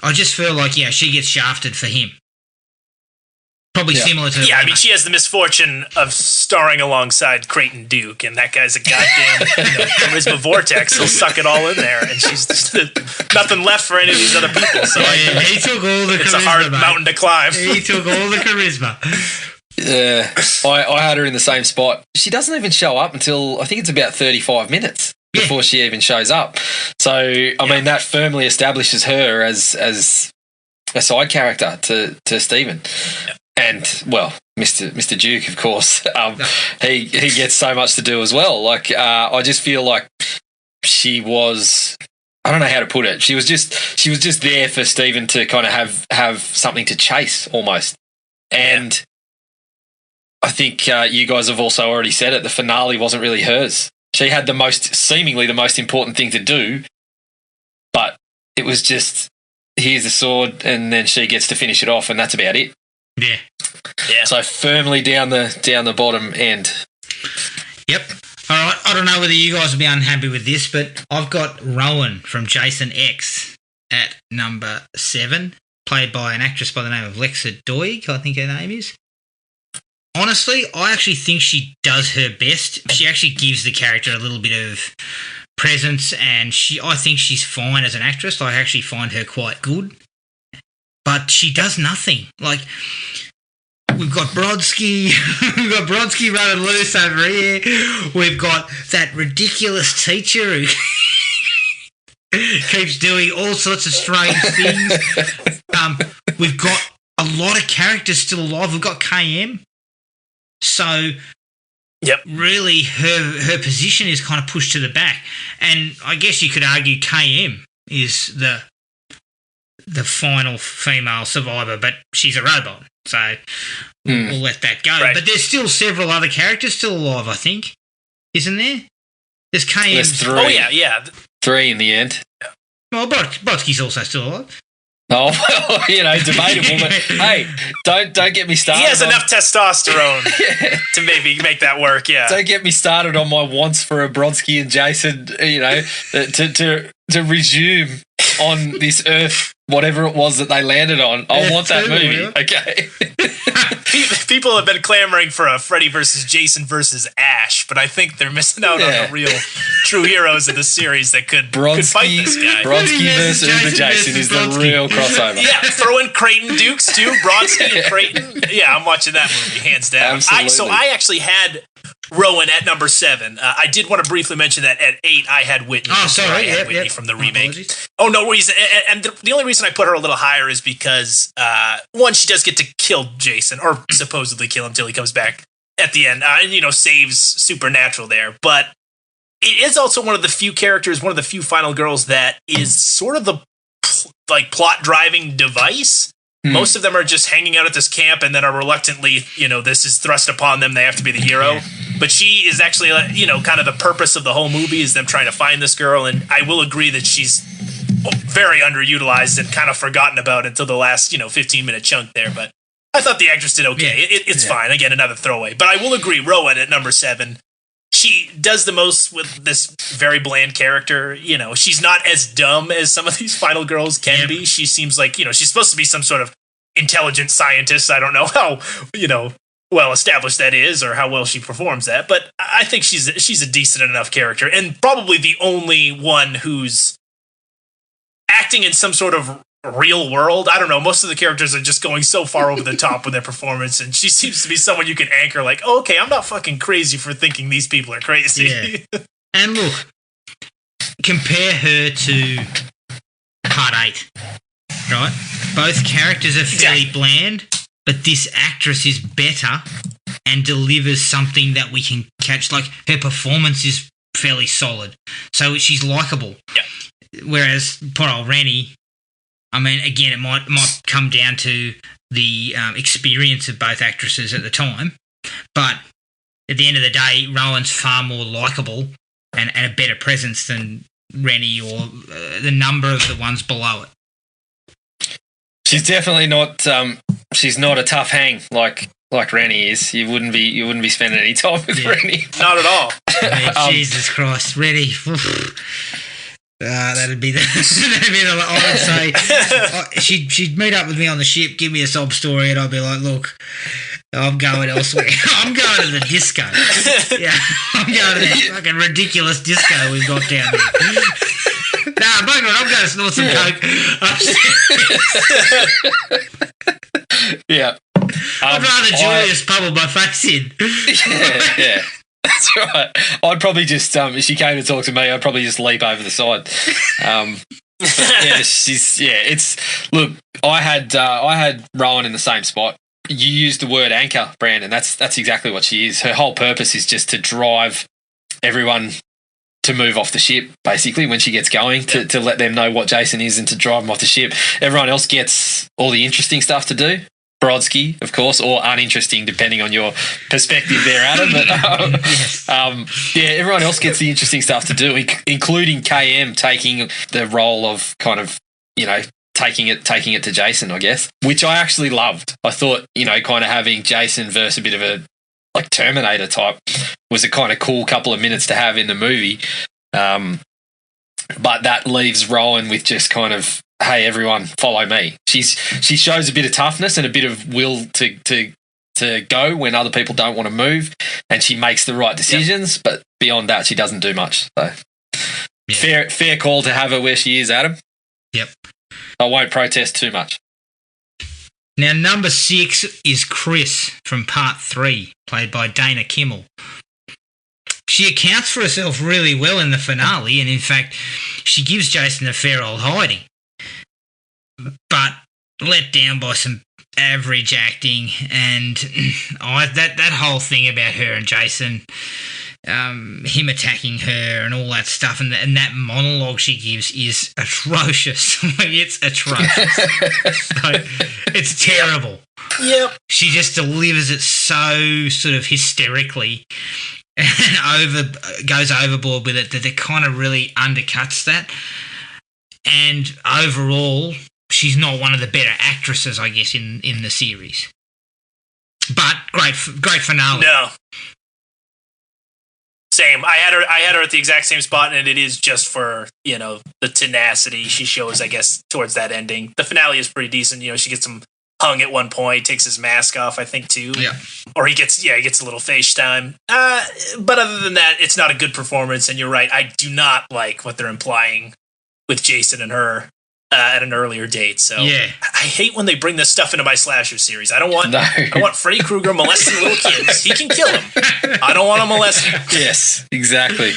I just feel like she gets shafted for him. Probably similar to... Yeah, I mean, she has the misfortune of starring alongside Creighton Duke, and that guy's a goddamn charisma vortex. He'll suck it all in there, and she's just nothing left for any of these other people. So he took all the charisma. It's a hard mountain to climb. He took all the charisma. Yeah, I had her in the same spot. She doesn't even show up until, I think it's about 35 minutes before she even shows up. So, I mean, that firmly establishes her as a side character to Stephen. Yeah. And, well, Mr. Duke, of course, he gets so much to do as well. Like, I just feel like she was, I don't know how to put it. She was just there for Stephen to kind of have something to chase almost. And I think you guys have also already said it. The finale wasn't really hers. She had seemingly the most important thing to do, but it was just, here's the sword, and then she gets to finish it off, and that's about it. Yeah. So firmly down the bottom end. Yep. All right. I don't know whether you guys will be unhappy with this, but I've got Rowan from Jason X at number 7, played by an actress by the name of Lexa Doig, I think her name is. Honestly, I actually think she does her best. She actually gives the character a little bit of presence, and I think she's fine as an actress. I actually find her quite good. But she does nothing. Like, we've got Brodsky. We've got Brodsky running loose over here. We've got that ridiculous teacher who keeps doing all sorts of strange things. We've got a lot of characters still alive. We've got KM. So, really, her position is kind of pushed to the back. And I guess you could argue KM is the final female survivor, but she's a robot. So, we'll let that go. Right. But there's still several other characters still alive, I think. Isn't there? There's KM. There's 3. Oh, yeah. 3 in the end. Well, Brodsky's also still alive. Oh, well, debatable. But hey, don't get me started. He has enough testosterone to maybe make that work. Yeah. Don't get me started on my wants for a Brodsky and Jason. To resume on this Earth, whatever it was that they landed on. I want that movie. Okay. People have been clamoring for a Freddy versus Jason versus Ash, but I think they're missing out on the real true heroes of the series that could fight this guy. Brodsky versus Uber Jason is the real crossover. Yeah, throw in Creighton Dukes too. Brodsky and Creighton. Yeah, I'm watching that movie hands down. Absolutely. I actually had Rowan at number 7. I did want to briefly mention that at 8 I had Whitney. Oh, sorry, I had Whitney from the remake. Apologies. Oh, no reason. And the only reason I put her a little higher is because one, she does get to kill Jason, or supposedly kill him until he comes back at the end, and saves Supernatural there. But it is also one of the few characters, one of the few final girls that is sort of the plot driving device. Most of them are just hanging out at this camp and then are reluctantly, this is thrust upon them. They have to be the hero. But she is actually, kind of the purpose of the whole movie is them trying to find this girl. And I will agree that she's very underutilized and kind of forgotten about until the last, 15-minute chunk there. But I thought the actress did okay. Yeah. It's fine. Again, another throwaway. But I will agree, Rowan at number 7. She does the most with this very bland character. She's not as dumb as some of these final girls can be. She seems like, she's supposed to be some sort of intelligent scientist. I don't know how, well established that is or how well she performs that. But I think she's a decent enough character and probably the only one who's acting in some sort of real world. I don't know. Most of the characters are just going so far over the top with their performance, and she seems to be someone you can anchor like, oh, okay, I'm not fucking crazy for thinking these people are crazy. Yeah. And look, compare her to Part 8, right? Both characters are fairly bland, but this actress is better and delivers something that we can catch. Like, her performance is fairly solid, so she's likable. Yeah. Whereas poor old Rennie, I mean, again, it might come down to the experience of both actresses at the time, but at the end of the day, Rowan's far more likable and a better presence than Rennie or the number of the ones below it. She's definitely not. She's not a tough hang like Rennie is. You wouldn't be spending any time with Rennie. Not at all. Yeah, Jesus Christ, Rennie. That'd be I would say she'd meet up with me on the ship, give me a sob story, and I'd be like, look, I'm going elsewhere. I'm going to the disco. Yeah, I'm going to that fucking ridiculous disco we've got down there. Nah, bugger it, I'm going to snort some coke. Yeah. I'd rather Julius bubble my face in. Yeah. That's right. I'd probably just, if she came to talk to me, I'd probably just leap over the side. Look, I had Rowan in the same spot. You used the word anchor, Brandon. That's exactly what she is. Her whole purpose is just to drive everyone to move off the ship, basically, when she gets going, to let them know what Jason is and to drive them off the ship. Everyone else gets all the interesting stuff to do. Brodsky, of course, or uninteresting, depending on your perspective there, Adam. But everyone else gets the interesting stuff to do, including KM taking the role of kind of, taking it to Jason, I guess, which I actually loved. I thought, kind of having Jason versus a bit of a like Terminator type was a kind of cool couple of minutes to have in the movie. But that leaves Rowan with just kind of, hey, everyone, follow me. She shows a bit of toughness and a bit of will to go when other people don't want to move, and she makes the right decisions. But beyond that, she doesn't do much. So fair call to have her where she is, Adam. Yep. I won't protest too much. Now, number 6 is Chris from Part 3, played by Dana Kimmel. She accounts for herself really well in the finale, and in fact, she gives Jason a fair old hiding. But let down by some average acting, and that whole thing about her and Jason, him attacking her and all that stuff, and that monologue she gives is atrocious. It's atrocious. It's terrible. Yep. She just delivers it so sort of hysterically and goes overboard with it that it kind of really undercuts that. And overall, she's not one of the better actresses, I guess, in the series. But great finale. No. Same. I had her at the exact same spot, and it is just for, the tenacity she shows, I guess, towards that ending. The finale is pretty decent. She gets him hung at one point, takes his mask off, I think, too. Yeah. Or he gets a little face time. But other than that, it's not a good performance, and you're right. I do not like what they're implying with Jason and her at an earlier date. So yeah. I hate when they bring this stuff into my slasher series. I don't want Freddy Krueger molesting little kids. He can kill them. I don't want him molesting. Yes, exactly.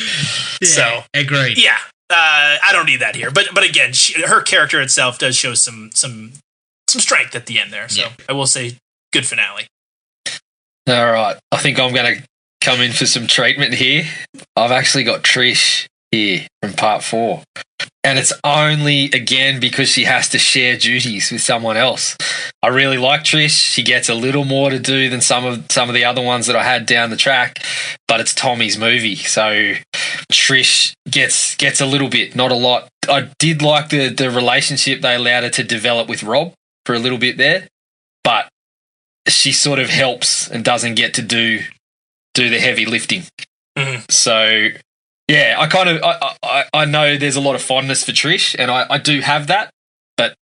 Yeah, so agreed. Yeah, I don't need that here. But again, her character itself does show some strength at the end there. So yeah. I will say, good finale. All right, I think I'm going to come in for some treatment here. I've actually got Trish here from Part 4. And it's only, again, because she has to share duties with someone else. I really like Trish. She gets a little more to do than some of the other ones that I had down the track, but it's Tommy's movie. So Trish gets a little bit, not a lot. I did like the relationship they allowed her to develop with Rob for a little bit there, but she sort of helps and doesn't get to do the heavy lifting. Mm-hmm. So yeah, I know there's a lot of fondness for Trish, and I do have that, but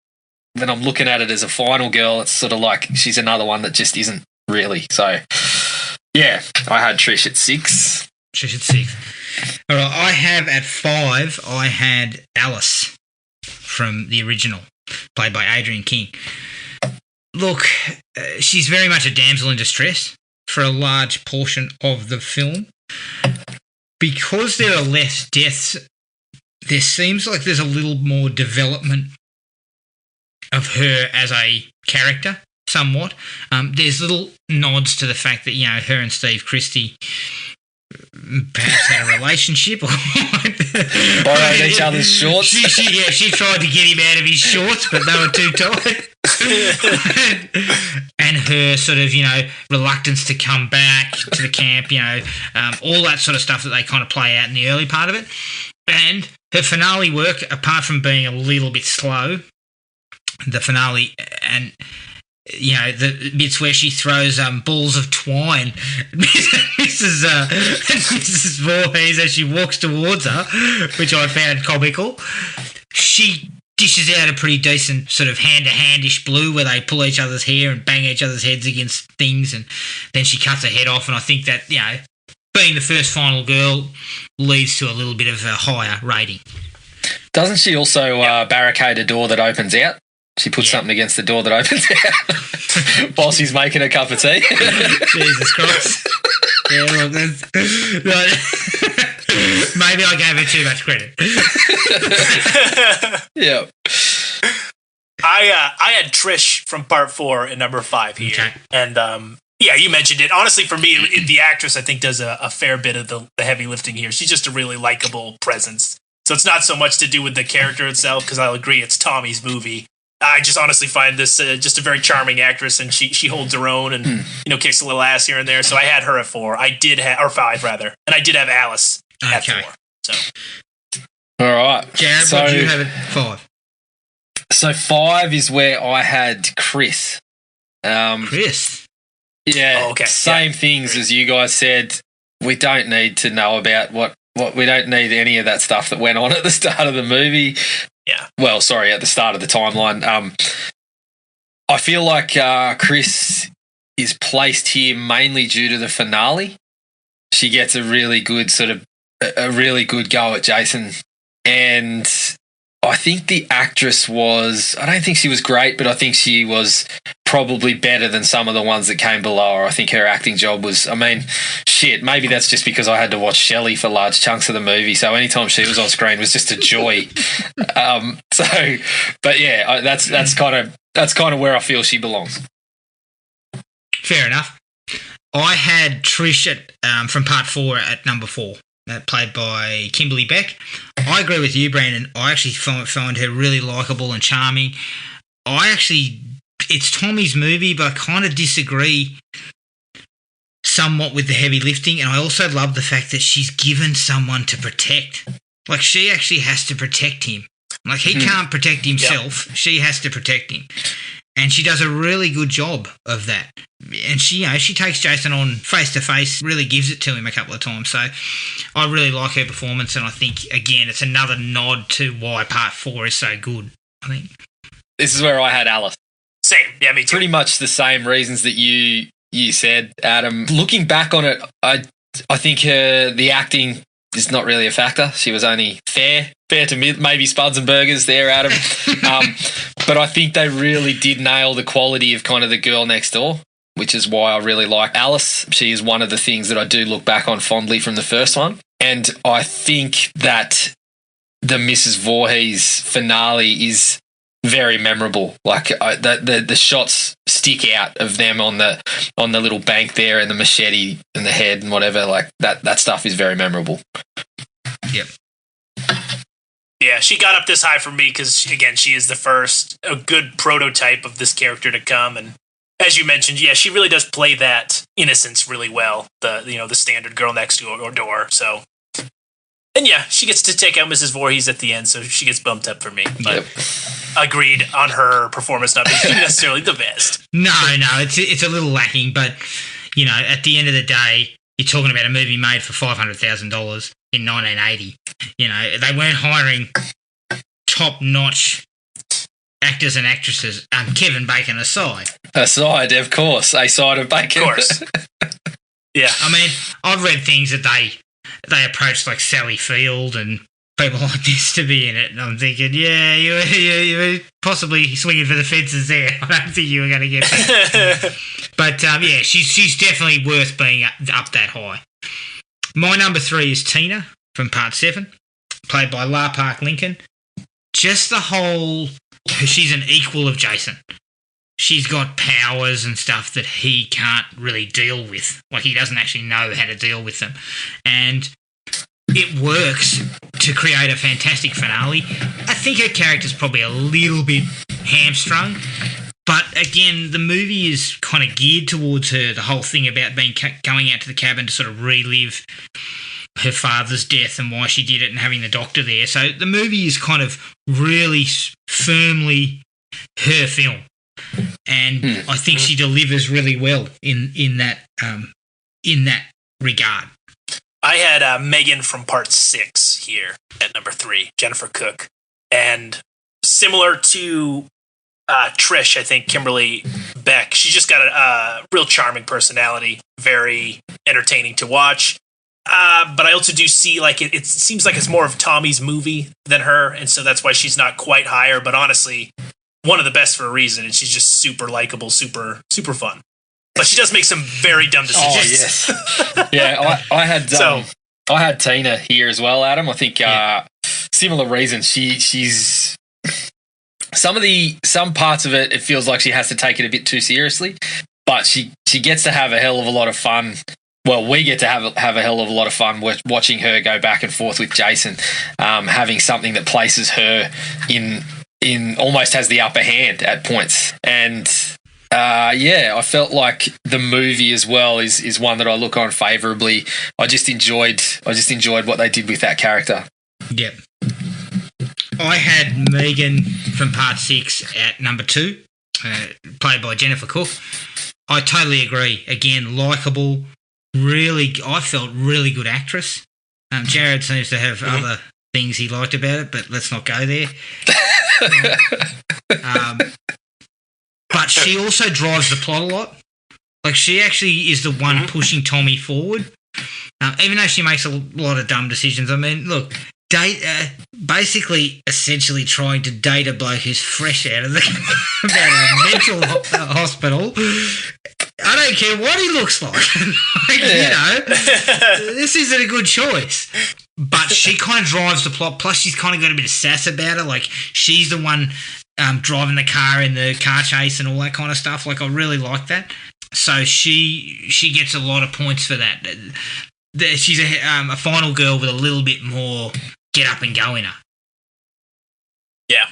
when I'm looking at it as a final girl, it's sort of like she's another one that just isn't really. So yeah, I had Trish at 6. Trish at 6. All right, I have at 5, I had Alice from the original, played by Adrienne King. Look, she's very much a damsel in distress for a large portion of the film. Because there are less deaths, there seems like there's a little more development of her as a character, somewhat. There's little nods to the fact that, her and Steve Christie perhaps had a relationship. Borrowed each other's shorts. She tried to get him out of his shorts, but they were too tight. And her sort of, reluctance to come back to the camp, all that sort of stuff that they kind of play out in the early part of it. And her finale work, apart from being a little bit slow, the finale and, the bits where she throws balls of twine Mrs. Voorhees as she walks towards her, which I found comical. She dishes out a pretty decent sort of hand-to-hand-ish blue where they pull each other's hair and bang each other's heads against things, and then she cuts her head off, and I think that, being the first final girl leads to a little bit of a higher rating. Doesn't she also barricade a door that opens out? She puts something against the door that opens out while she's making a cup of tea. Jesus Christ. Yeah, look, maybe I gave her too much credit. Yeah. I had Trish from Part 4 at number 5 here. Okay. And you mentioned it. Honestly, for me, the actress, I think, does a fair bit of the heavy lifting here. She's just a really likable presence. So it's not so much to do with the character itself, because I'll agree it's Tommy's movie. I just honestly find this just a very charming actress, and she holds her own and kicks a little ass here and there. So I had her at 4. Or 5 rather, and I did have Alice at 4. So all right, Jared, what did you have at 5? So 5 is where I had Chris. Chris. Yeah. Oh, okay. Same things as you guys said. We don't need to know about what we don't need any of that stuff that went on at the start of the movie. Yeah. Well, sorry, at the start of the timeline. I feel like Chris is placed here mainly due to the finale. She gets a really good go at Jason. And I think the actress I don't think she was great, but I think she was probably better than some of the ones that came below her. I think her acting job was, I mean, shit, maybe that's just because I had to watch Shelley for large chunks of the movie, so anytime she was on screen was just a joy. But yeah, that's kind of where I feel she belongs. Fair enough. I had Trish from part 4 at number 4, played by Kimberly Beck. I agree with you, Brandon. I actually find her really likeable and charming. It's Tommy's movie, but I kind of disagree somewhat with the heavy lifting, and I also love the fact that she's given someone to protect. Like, she actually has to protect him. Like, he can't protect himself. Yep. She has to protect him. And she does a really good job of that. And she takes Jason on face-to-face, really gives it to him a couple of times. So I really like her performance, and I think, again, it's another nod to why part 4 is so good, I think. This is where I had Alice. Same. Yeah, me too. Pretty much the same reasons that you said, Adam. Looking back on it, I think the acting is not really a factor. She was only fair to maybe Spuds and Burgers there, Adam. But I think they really did nail the quality of kind of the girl next door, which is why I really like Alice. She is one of the things that I do look back on fondly from the first one. And I think that the Mrs. Voorhees finale is very memorable. Like the shots stick out of them on the little bank there, and the machete and the head and whatever. Like that stuff is very memorable. Yep. Yeah, she got up this high for me because, again, she is a good prototype of this character to come. And as you mentioned, yeah, she really does play that innocence really well. The standard girl next door. So, and yeah, she gets to take out Mrs. Voorhees at the end, so she gets bumped up for me. But agreed on her performance not being necessarily the best. No, it's a little lacking. But at the end of the day, you're talking about a movie made for $500,000 in 1980. They weren't hiring top-notch actors and actresses, Kevin Bacon aside. Aside, of course. A side of Bacon. Of course. Yeah. I mean, I've read things that they approached like Sally Field and people like this to be in it, and I'm thinking, yeah, you were possibly swinging for the fences there. I don't think you were going to get that. But, yeah, she's definitely worth being up that high. My number 3 is Tina from Part 7, played by La Park Lincoln. Just the whole... She's an equal of Jason. She's got powers and stuff that he can't really deal with. Like, he doesn't actually know how to deal with them. And it works to create a fantastic finale. I think her character's probably a little bit hamstrung. But again, the movie is kind of geared towards her, the whole thing about going out to the cabin to sort of relive her father's death and why she did it and having the doctor there. So the movie is kind of really firmly her film. And I think she delivers really well in that regard. I had Megan from Part 6 here at number 3, Jennifer Cook. And similar to Trish, I think Kimberly Beck, she's just got a real charming personality, very entertaining to watch. But I also do see, like, it seems like it's more of Tommy's movie than her, and so that's why she's not quite higher. But honestly, one of the best for a reason, and she's just super likable, super, super fun. But she does make some very dumb decisions. Oh, yes. Yeah, I had Tina here as well, Adam. I think similar reasons. She's some parts of it feels like she has to take it a bit too seriously, but she gets to have a hell of a lot of fun. Well, we get to have a hell of a lot of fun watching her go back and forth with Jason, having something that places her in almost has the upper hand at points. And I felt like the movie as well is one that I look on favourably. I just enjoyed what they did with that character. Yep. I had Megan from Part 6 at number 2, played by Jennifer Cook. I totally agree. Again, likeable. I felt really good actress. Jared seems to have other things he liked about it, but let's not go there. But she also drives the plot a lot. Like, she actually is the one pushing Tommy forward. Even though she makes a lot of dumb decisions. I mean, look, basically, essentially trying to date a bloke who's fresh out of a mental hospital. I don't care what he looks like. This isn't a good choice. But she kind of drives the plot. Plus, she's kind of got a bit of sass about her. Like, she's the one driving the car in the car chase and all that kind of stuff. Like, I really like that. So she gets a lot of points for that. She's a final girl with a little bit more get up and go in her. Yeah.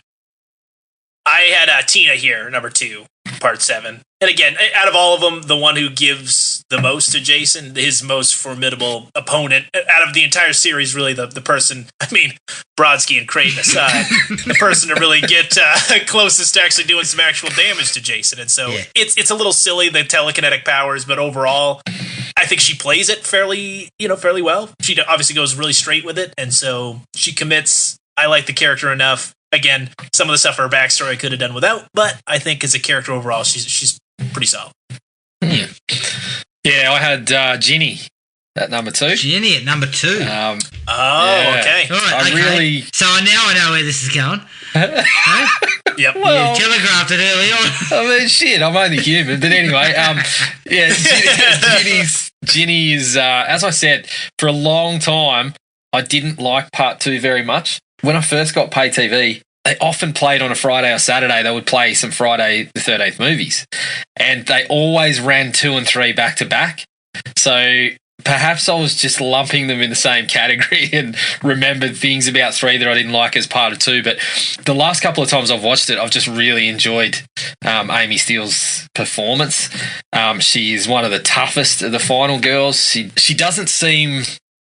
I had Tina here, number 2, part 7. And again, out of all of them, the one who gives the most to Jason, his most formidable opponent out of the entire series, really the person, I mean, Brodsky and Creighton aside, the person to really get closest to actually doing some actual damage to Jason. And so it's a little silly, the telekinetic powers, but overall, I think she plays it fairly well. She obviously goes really straight with it, and so she commits. I like the character enough. Again, some of the stuff for her backstory I could have done without, but I think as a character overall, she's pretty solid. Yeah, I had Ginny at number 2. Ginny at number 2. Okay. All right, really. So now I know where this is going. Yep. Well, you telegraphed it early on. I mean, shit, I'm only human. But anyway, Ginny is, as I said, for a long time, I didn't like part 2 very much. When I first got pay TV, they often played on a Friday or Saturday. They would play some Friday the 13th movies. And they always ran 2 and 3 back to back. So perhaps I was just lumping them in the same category and remembered things about 3 that I didn't like as part of 2. But the last couple of times I've watched it, I've just really enjoyed Amy Steele's performance. She is one of the toughest of the final girls. She doesn't seem...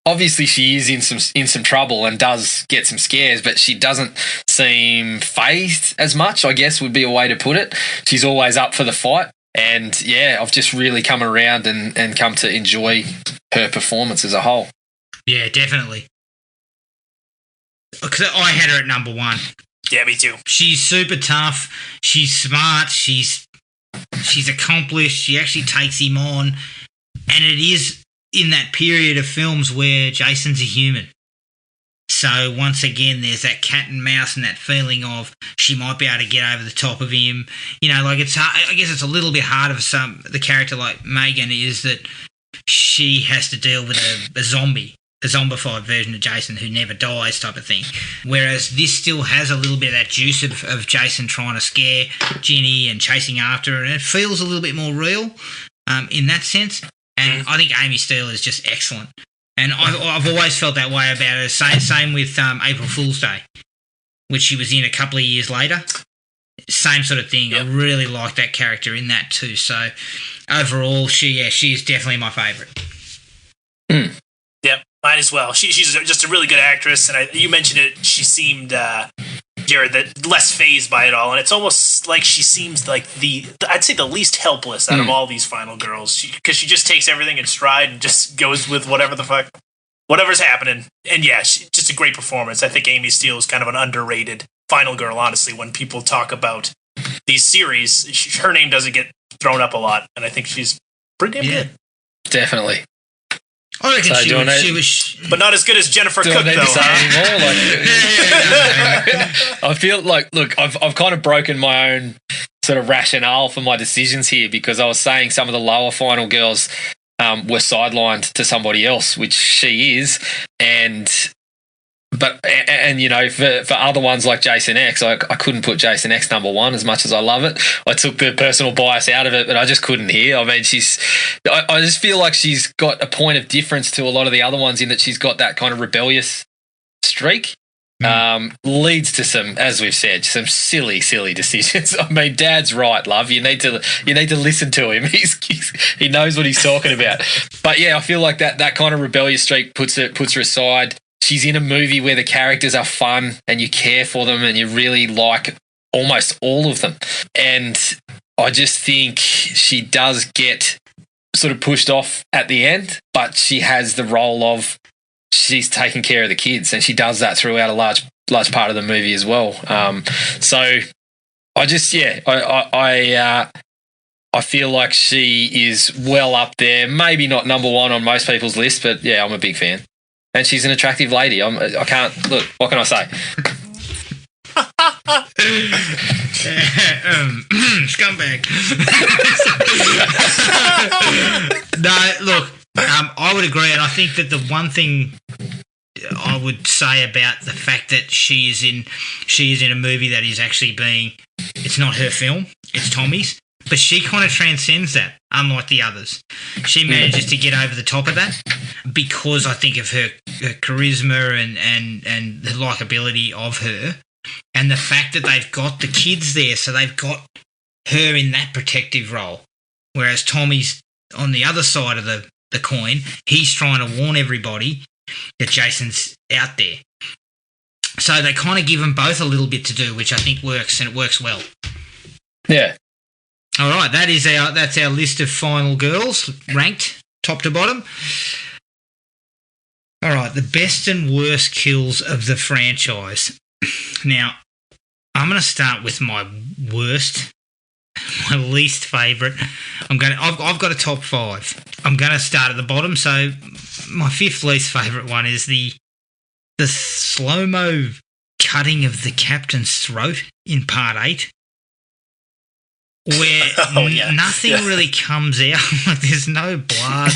Obviously, she is in some trouble and does get some scares, but she doesn't seem phased as much, I guess would be a way to put it. She's always up for the fight. And, yeah, I've just really come around and come to enjoy her performance as a whole. Yeah, definitely. Because I had her at number 1. Yeah, me too. She's super tough. She's smart. She's accomplished. She actually takes him on. And it is in that period of films where Jason's a human. So once again, there's that cat and mouse and that feeling of she might be able to get over the top of him. Like it's hard, I guess it's a little bit harder for the character like Megan is that she has to deal with a zombie, a zombified version of Jason who never dies type of thing. Whereas this still has a little bit of that juice of Jason trying to scare Ginny and chasing after her, and it feels a little bit more real in that sense. And I think Amy Steele is just excellent. And I've always felt that way about her. Same with April Fool's Day, which she was in a couple of years later. Same sort of thing. Yep. I really like that character in that too. So overall, she is definitely my favourite. Yep, mine as well. She's just a really good actress. And you mentioned it, she seemed... Jared, that less phased by it all, and it's almost like she seems like I'd say the least helpless out of all these final girls, because she just takes everything in stride and just goes with whatever's happening. And yeah, just a great performance. I think Amy Steele is kind of an underrated final girl, honestly. When people talk about these series, her name doesn't get thrown up a lot, and I think she's pretty damn good. Definitely. I reckon she was, but not as good as Jennifer Cook, though. I feel like, look, I've kind of broken my own sort of rationale for my decisions here, because I was saying some of the lower final girls were sidelined to somebody else, which she is, and for other ones like Jason X, I couldn't put Jason X number 1 as much as I love it. I took the personal bias out of it, but I just couldn't hear. I mean, I just feel like she's got a point of difference to a lot of the other ones in that she's got that kind of rebellious streak. Leads to some, as we've said, some silly decisions. I mean, Dad's right, love. You need to listen to him. He knows what he's talking about. But yeah, I feel like that kind of rebellious streak puts her aside. She's in a movie where the characters are fun and you care for them and you really like almost all of them. And I just think she does get sort of pushed off at the end, but she has the role of she's taking care of the kids, and she does that throughout a large part of the movie as well. So I just, I feel like she is well up there. Maybe not number 1 on most people's list, but yeah, I'm a big fan. and she's an attractive lady. I can't look. What can I say? Scumbag. No, look, I would agree, and I think that the one thing I would say about the fact that she is in a movie that is actually it's not her film, it's Tommy's, but she kind of transcends that, unlike the others. She manages to get over the top of that because I think of her charisma and the likability of her, and the fact that they've got the kids there, so they've got her in that protective role, whereas Tommy's on the other side of the coin. He's trying to warn everybody that Jason's out there. So they kind of give them both a little bit to do, which I think works, and it works well. Yeah. All right, that's our list of final girls, ranked top to bottom. All right, the best and worst kills of the franchise. Now, I'm going to start with my worst, my least favourite. I've got a top 5. I'm going to start at the bottom. So my 5th least favourite one is the slow-mo cutting of the captain's throat in part 8, where nothing really comes out. Like, there's no blood.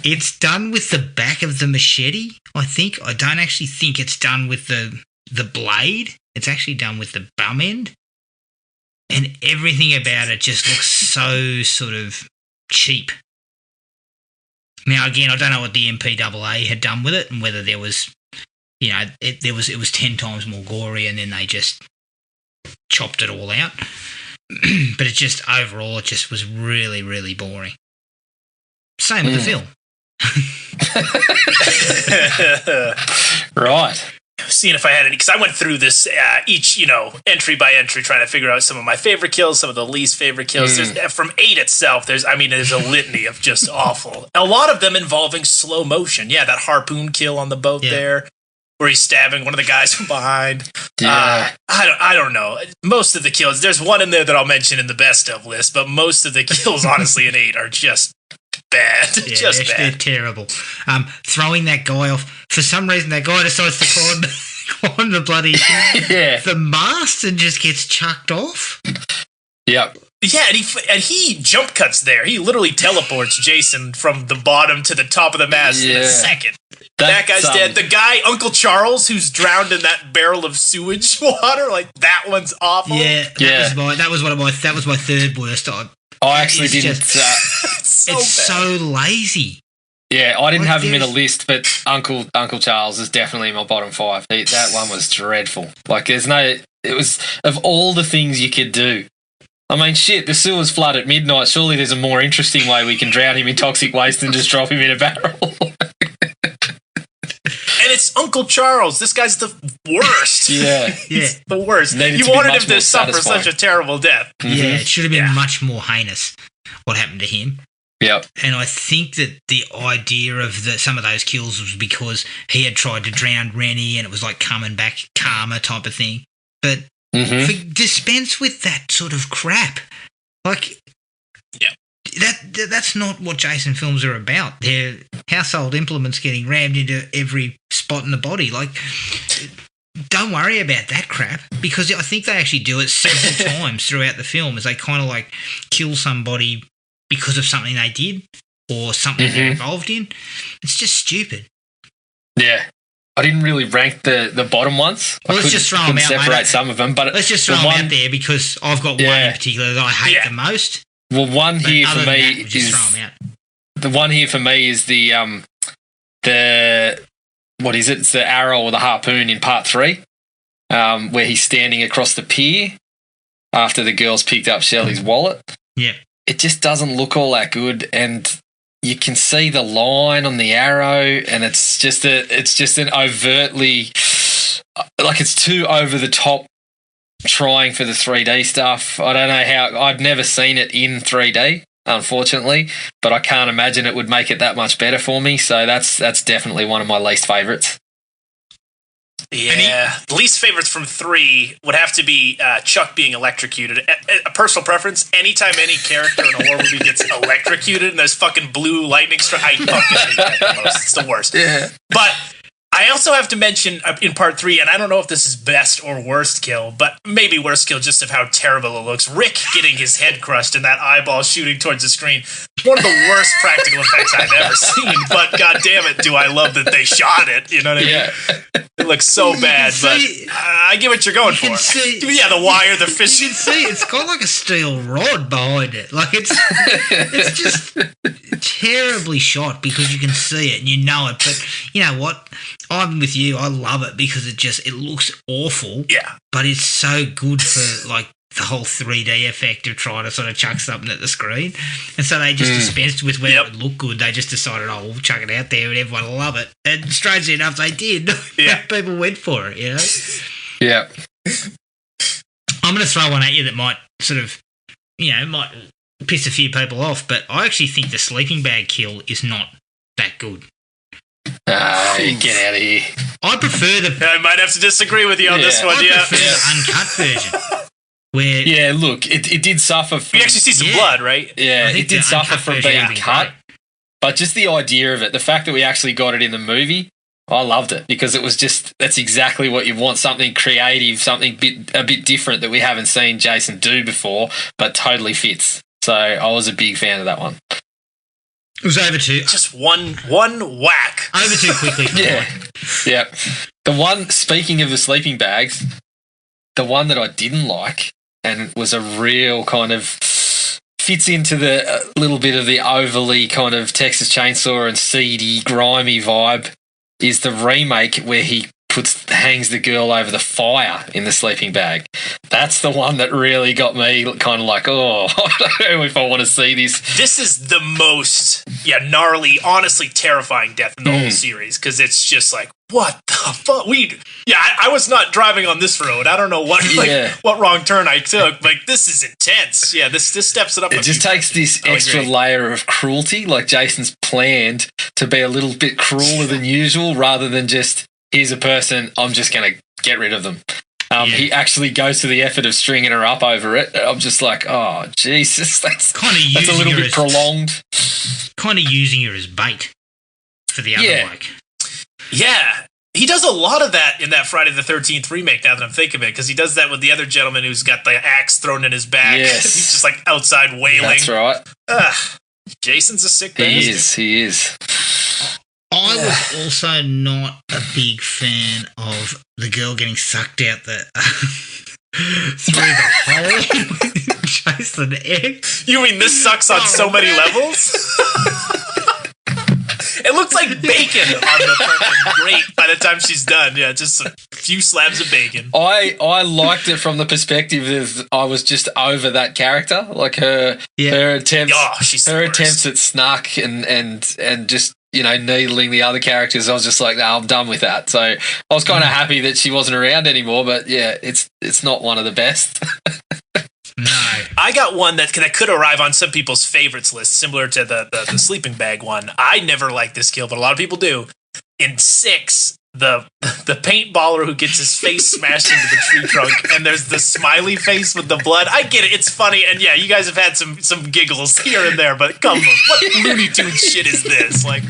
It's done with the back of the machete, I think. I don't actually think it's done with the blade. It's actually done with the bum end. And everything about it just looks so sort of cheap. Now, again, I don't know what the MPAA had done with it and whether there was, it was 10 times more gory and then they just chopped it all out. But it just, overall, it just was really, really boring. Same with the film. Right. Seeing if I had any, because I went through this each, entry by entry, trying to figure out some of my favorite kills, some of the least favorite kills. There's, from 8 itself, there's a litany of just awful. A lot of them involving slow motion. Yeah, that harpoon kill on the boat there, where he's stabbing one of the guys from behind. Yeah. I don't know. Most of the kills, there's one in there that I'll mention in the best of list, but most of the kills, honestly, in 8 are just bad. Yeah, just bad. They're terrible. Throwing that guy off. For some reason, that guy decides to climb the bloody the mast and just gets chucked off. Yep. Yeah, and he jump cuts there. He literally teleports Jason from the bottom to the top of the mast in a second. That guy's dead. The guy, Uncle Charles, who's drowned in that barrel of sewage water, like that one's awful. Yeah, that was my third worst. I actually didn't. It's so lazy. Yeah, I didn't have him in a list, but Uncle Charles is definitely in my bottom 5. That one was dreadful. Like, it was, of all the things you could do. I mean, shit, the sewer's flood at midnight. Surely there's a more interesting way we can drown him in toxic waste than just drop him in a barrel. And it's Uncle Charles. This guy's the worst. Yeah. He's the worst. You wanted him to suffer such a terrible death. Mm-hmm. Yeah, it should have been much more heinous what happened to him. Yep. And I think that the idea of some of those kills was because he had tried to drown Rennie and it was like coming back karma type of thing. But dispense with that sort of crap. Like, that's not what Jason films are about. They're household implements getting rammed into every spot in the body. Like, don't worry about that crap, because I think they actually do it several times throughout the film, as they kind of like kill somebody because of something they did or something they're involved in. It's just stupid. Yeah. I didn't really rank the bottom ones. Well, let's just throw them out. Separate some of them, but let's just throw them out there because I've got one in particular that I hate the most. Well, one here for me is throw them out. The one here for me is the what is it? It's the arrow or the harpoon in part 3, where he's standing across the pier after the girls picked up Shelley's wallet. Yeah, it just doesn't look all that good, and you can see the line on the arrow, and it's just an overtly, like, it's too over the top, trying for the 3D stuff. I don't know how. I've never seen it in 3D, unfortunately, but I can't imagine it would make it that much better for me. So that's definitely one of my least favourites. Yeah, the least favorites from 3 would have to be Chuck being electrocuted. A personal preference: anytime any character in a horror movie gets electrocuted and there's fucking blue lightning strike, I fucking hate that the most. It's the worst. Yeah. But I also have to mention in part 3, and I don't know if this is best or worst kill, but maybe worst kill just of how terrible it looks. Rick getting his head crushed and that eyeball shooting towards the screen. One of the worst practical effects I've ever seen, but god damn it, do I love that they shot it. You know what I mean? It looks so bad, but I get what you're going for. Yeah, the wire, the fish. You can see it's got like a steel rod behind it. Like it's just terribly shot because you can see it and you know it. But you know what? I'm with you. I love it because it looks awful. Yeah. But it's so good for like the whole 3D effect of trying to sort of chuck something at the screen. And so they just dispensed with whether it would look good. They just decided, we'll chuck it out there and everyone will love it. And strangely enough, they did. Yeah. People went for it, you know? Yeah. I'm going to throw one at you that might sort of, might piss a few people off, but I actually think the sleeping bag kill is not that good. Get out of here. I prefer I might have to disagree with you on this one, I prefer the uncut version. Where look, it did suffer from... You actually see some blood, right? Yeah, it did suffer from being cut. Great. But just the idea of it, the fact that we actually got it in the movie, I loved it because it was that's exactly what you want, something creative, something a bit different that we haven't seen Jason do before, but totally fits. So I was a big fan of that one. It was over just one whack. Over too quickly. Yeah. The one, speaking of the sleeping bags, the one that I didn't like and was a real kind of fits into the little bit of the overly kind of Texas Chainsaw and seedy, grimy vibe is the remake where he hangs the girl over the fire in the sleeping bag. That's the one that really got me kind of like, I don't know if I want to see this. This is the most, gnarly, honestly terrifying death in the whole series because it's just like, what the fuck? I was not driving on this road. I don't know what wrong turn I took, but this is intense. Yeah, this steps it up. It just takes this extra layer of cruelty, like Jason's planned to be a little bit crueler than usual rather than just, here's a person, I'm just going to get rid of them. He actually goes to the effort of stringing her up over it. I'm just like, oh, Jesus, that's a little bit prolonged. Kind of using her as bait for the other bloke. Yeah. He does a lot of that in that Friday the 13th remake, now that I'm thinking of it, because he does that with the other gentleman who's got the axe thrown in his back. Yes. He's just like outside wailing. That's right. Jason's a sick bastard. He is. I was also not a big fan of the girl getting sucked out through the hole. Jason X. You mean this sucks on so many levels? It looks like bacon on the fucking grate by the time she's done. Yeah, just a few slabs of bacon. I liked it from the perspective of I was just over that character, like her attempts at snark and just needling the other characters. I was just like, I'm done with that. So I was kind of happy that she wasn't around anymore. But yeah, it's not one of the best. No. I got one that could arrive on some people's favorites list, similar to the sleeping bag one. I never liked this kill, but a lot of people do. In 6, the paintballer who gets his face smashed into the tree trunk, and there's the smiley face with the blood. I get it, it's funny, and yeah, you guys have had some giggles here and there, but come on, what Looney Tunes shit is this? Like,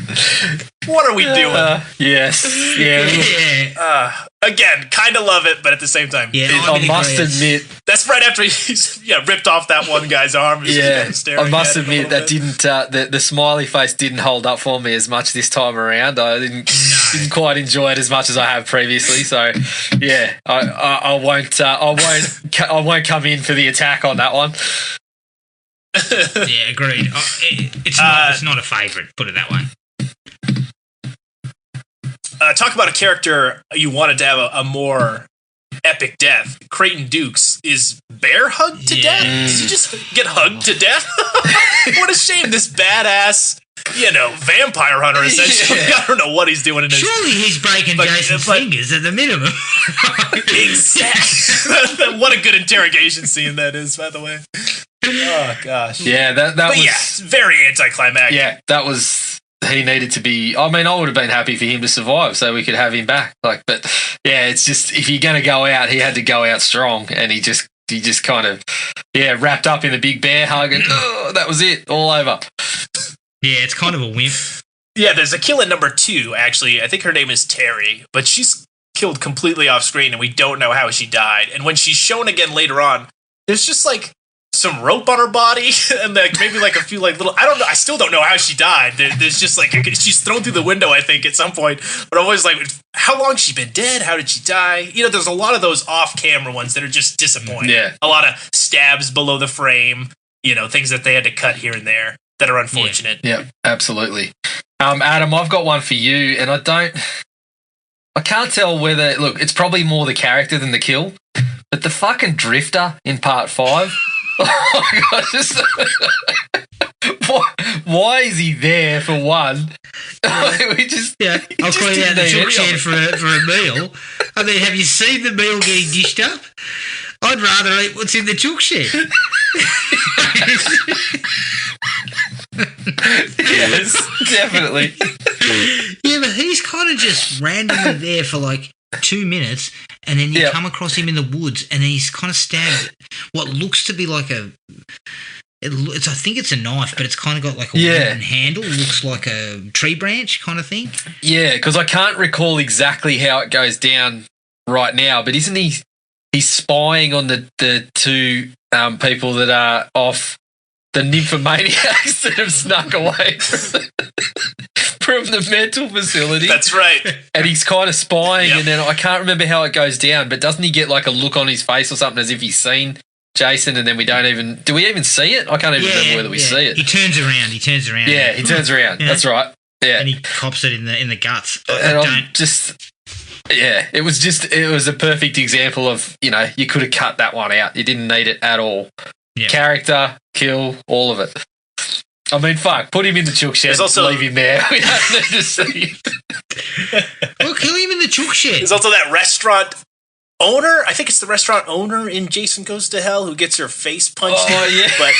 what are we doing? Yes, yeah. Again, kind of love it, but at the same time, I must admit that's right after he's ripped off that one guy's arm. I must admit that didn't the smiley face didn't hold up for me as much this time around. I didn't quite enjoy it as much as I have previously. So yeah, I won't come in for the attack on that one. Yeah, agreed. It's not a favourite. Put it that way. Talk about a character you wanted to have a more epic death. Creighton Dukes is bear hugged to death? Does he just get hugged to death? What a shame. This badass, vampire hunter, essentially. I don't know what he's doing in his... Surely he's breaking Jason's fingers at the minimum. Exactly. What a good interrogation scene that is, by the way. Oh, gosh. Yeah, that was... Yeah, very anticlimactic. Yeah, that was he needed to be. I mean, I would have been happy for him to survive so we could have him back. Like, but yeah, it's just if you're going to go out, he had to go out strong, and he just kind of wrapped up in the big bear hug, and that was it, all over. Yeah, it's kind of a wimp. Yeah, there's a kill in number 2. Actually, I think her name is Terry, but she's killed completely off screen, and we don't know how she died. And when she's shown again later on, there's just like some rope on her body and like maybe like a few like little, I don't know, I still don't know how she died. There's just like she's thrown through the window, I think, at some point, but I'm always like, how long has she been dead? How did she die? You know, there's a lot of those off-camera ones that are just disappointing. Yeah. A lot of stabs below the frame, you know, things that they had to cut here and there that are unfortunate. Yeah, absolutely. Adam, I've got one for you, and I can't tell whether, look, it's probably more the character than the kill, but the fucking drifter in part 5. Oh my God, why is he there for one? I'll clean out the chook shed for a meal. I mean, have you seen the meal getting dished up? I'd rather eat what's in the chook shed. Yes, definitely. Yeah, but he's kind of just randomly there for like 2 minutes, and then you come across him in the woods, and then he's kind of stabbed what looks to be like I think it's a knife, but it's kind of got like a wooden handle. Looks like a tree branch kind of thing. Yeah, because I can't recall exactly how it goes down right now, but isn't he? He's spying on the 2 people that are off, the nymphomaniacs that have snuck away from the mental facility. That's right. And he's kind of spying, and then I can't remember how it goes down, but doesn't he get like a look on his face or something as if he's seen Jason, and then we don't even... Do we even see it? I can't even remember whether we see it. He turns around. Yeah, he turns around. Yeah. That's right. Yeah. And he cops it in the guts. It was a perfect example of, you know, you could have cut that one out. You didn't need it at all. Yeah. Character, kill, all of it. I mean, fuck, put him in the chook shed, leave him there. We don't need to see him. Well, kill him in the chook shed. There's also that restaurant owner, I think it's the restaurant owner in Jason Goes to Hell, who gets her face punched in, but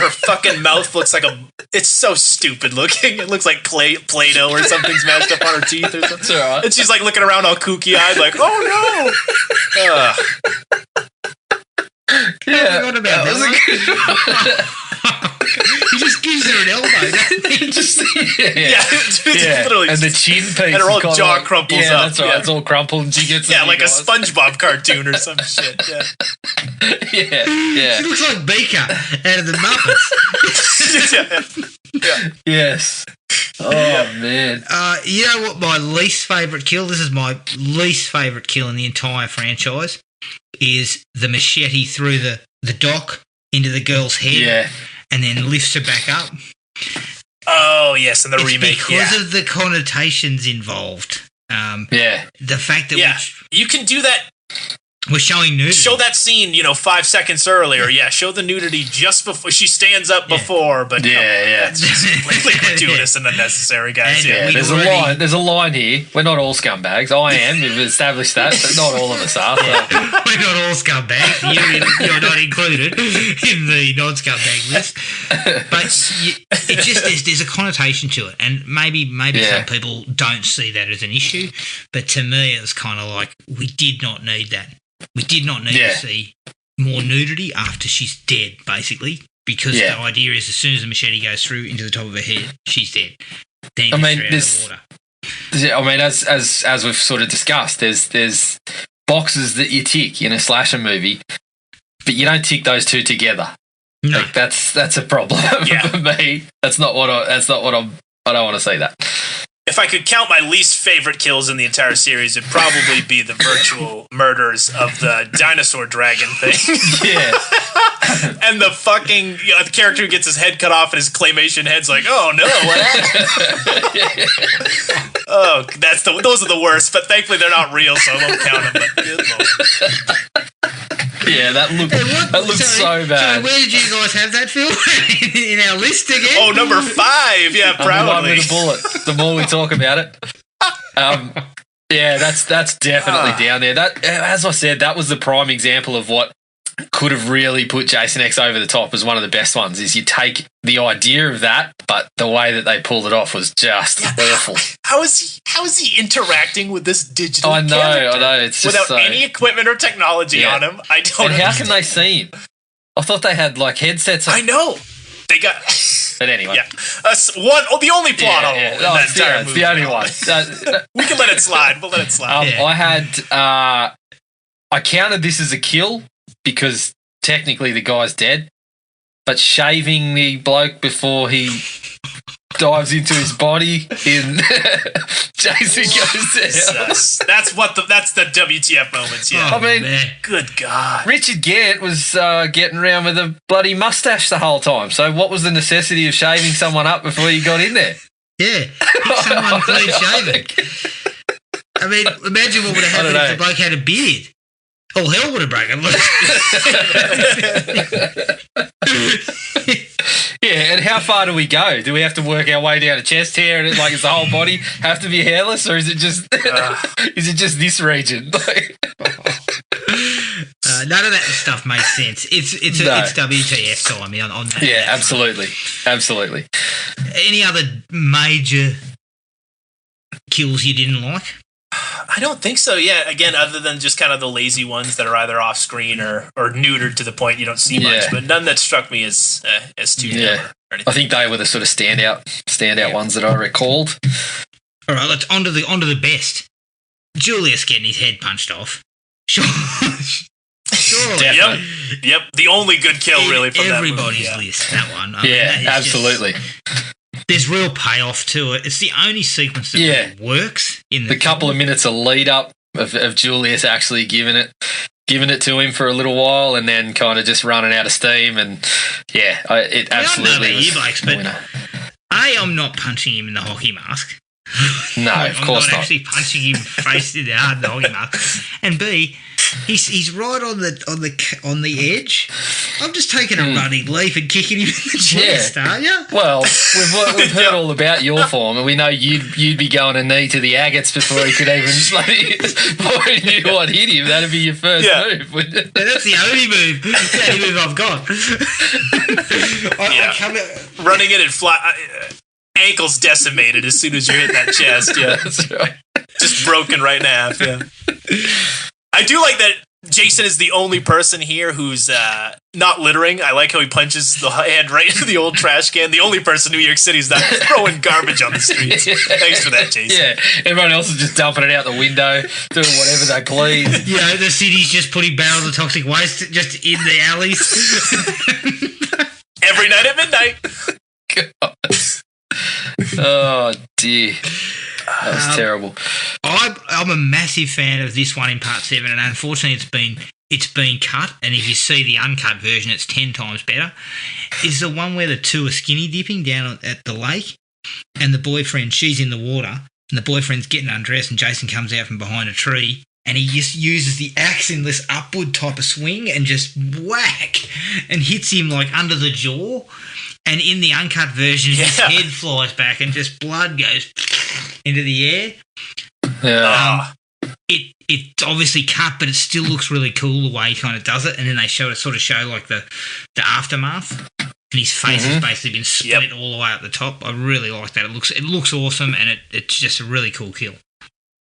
her fucking mouth looks like it's so stupid looking. It looks like Play-Doh or something's mashed up on her teeth or something. That's all right. And she's like looking around all kooky-eyed like, oh no! I forgot about that. He just gives her an elbow, doesn't he? It's literally. And the chin piece. And her whole jaw crumples up. That's right. It's all crumpled, and she gets like a SpongeBob cartoon or some shit. Yeah. She looks like Beaker out of the Muppets. Yes. Oh man. You know what? My least favourite kill. This is my least favourite kill in the entire franchise. Is the machete through the dock into the girl's head, and then lifts her back up. Oh yes, in the remake, because of the connotations involved. The fact that you can do that. We're showing nudity. Show that scene, 5 seconds earlier. Yeah, show the nudity just before she stands up before. But it's just completely gratuitous and unnecessary, guys. And there's a line here. We're not all scumbags. I am. We've established that, but not all of us are. We're not all scumbags. You're not included in the non-scumbag list. But it just there's a connotation to it, and maybe some people don't see that as an issue. But to me, it was kind of like we did not need that. We did not need to see more nudity after she's dead, basically, because the idea is as soon as the machete goes through into the top of her head, she's dead. Then as we've sort of discussed, there's boxes that you tick in a slasher movie, but you don't tick those two together. No. Like that's a problem for me. I don't want to see that. If I could count my least favorite kills in the entire series, it'd probably be the virtual murders of the dinosaur dragon thing. And the fucking the character who gets his head cut off and his claymation head's like, oh no, what happened? Oh, those are the worst, but thankfully they're not real, so I won't count them, but good lord. Yeah, that looked so bad. So where did you guys have that, Phil? In our list again? Oh, number 5. Yeah, proudly. With a bullet. The more we talk about it. That's definitely down there. That, as I said, that was the prime example of what could have really put Jason X over the top as one of the best ones. Is you take the idea of that, but the way that they pulled it off was just awful. How is he interacting with this digital I know. It's just without any equipment or technology on him? I don't. And how can they see him? I thought they had like headsets on. I know. They got. But anyway. Yeah. The only plot hole in that entire movie. It's the only one. We can let it slide. We'll let it slide. I had. I counted this as a kill because technically the guy's dead, but shaving the bloke before he dives into his body in Jason goes down. That's the WTF moments. Yeah. I mean, good God. Richard Gere was getting around with a bloody mustache the whole time. So what was the necessity of shaving someone up before you got in there? Yeah, pick someone clean shaven. I mean, imagine what would have happened if the bloke had a beard. All hell would have broken loose. Yeah, and how far do we go? Do we have to work our way down to chest hair, and is the whole body have to be hairless, or is it just this region? None of that stuff makes sense. It's WTF time on that. Yeah, absolutely. Any other major kills you didn't like? I don't think so. Yeah, again, other than just kind of the lazy ones that are either off screen or neutered to the point you don't see much, but none that struck me as too dumb or anything. I think they were the sort of standout ones that I recalled. All right, let's on to the best. Julius getting his head punched off. Surely. Yep. The only good kill really from everybody's that movie. list. That one. Absolutely. There's real payoff to it. It's the only sequence that really works in the couple of minutes of lead up of Julius actually giving it to him for a little while, and then kind of just running out of steam. And it absolutely. I don't know about you, Blakes, but I'm not punching him in the hockey mask. No, of course not. I'm not actually punching him face in the hockey mask. And B, he's right on the edge. I'm just taking a running leap and kicking him in the chest, aren't you? Well, we've heard all about your form, and we know you'd be going a knee to the agates before he could even before he knew what hit him. That'd be your first move. That's the only move. That's the only move I've got. I come out, running it and fly. Ankles decimated as soon as you hit that chest. Yeah, that's right. Just broken right in half. Yeah, I do like that. Jason is the only person here who's not littering. I like how he punches the head right into the old trash can. The only person in New York City is not throwing garbage on the streets. Thanks for that, Jason. Yeah, everyone else is just dumping it out the window, doing whatever they please. Yeah, the city's just putting barrels of toxic waste just in the alleys. Every night at midnight. God. Oh dear, that was terrible. I'm a massive fan of this one in part 7, and unfortunately it's been cut. And if you see the uncut version, it's 10 times better. Is the one where the two are skinny dipping down at the lake, and the boyfriend, she's in the water, and the boyfriend's getting undressed, and Jason comes out from behind a tree, and he just uses the axe in this upward type of swing and just whack and hits him like under the jaw. And in the uncut version, his head flies back and just blood goes into the air. Yeah. It's obviously cut, but it still looks really cool the way he kind of does it. And then they show like the aftermath, and his face has basically been split all the way up the top. I really like that. It looks awesome, and it's just a really cool kill.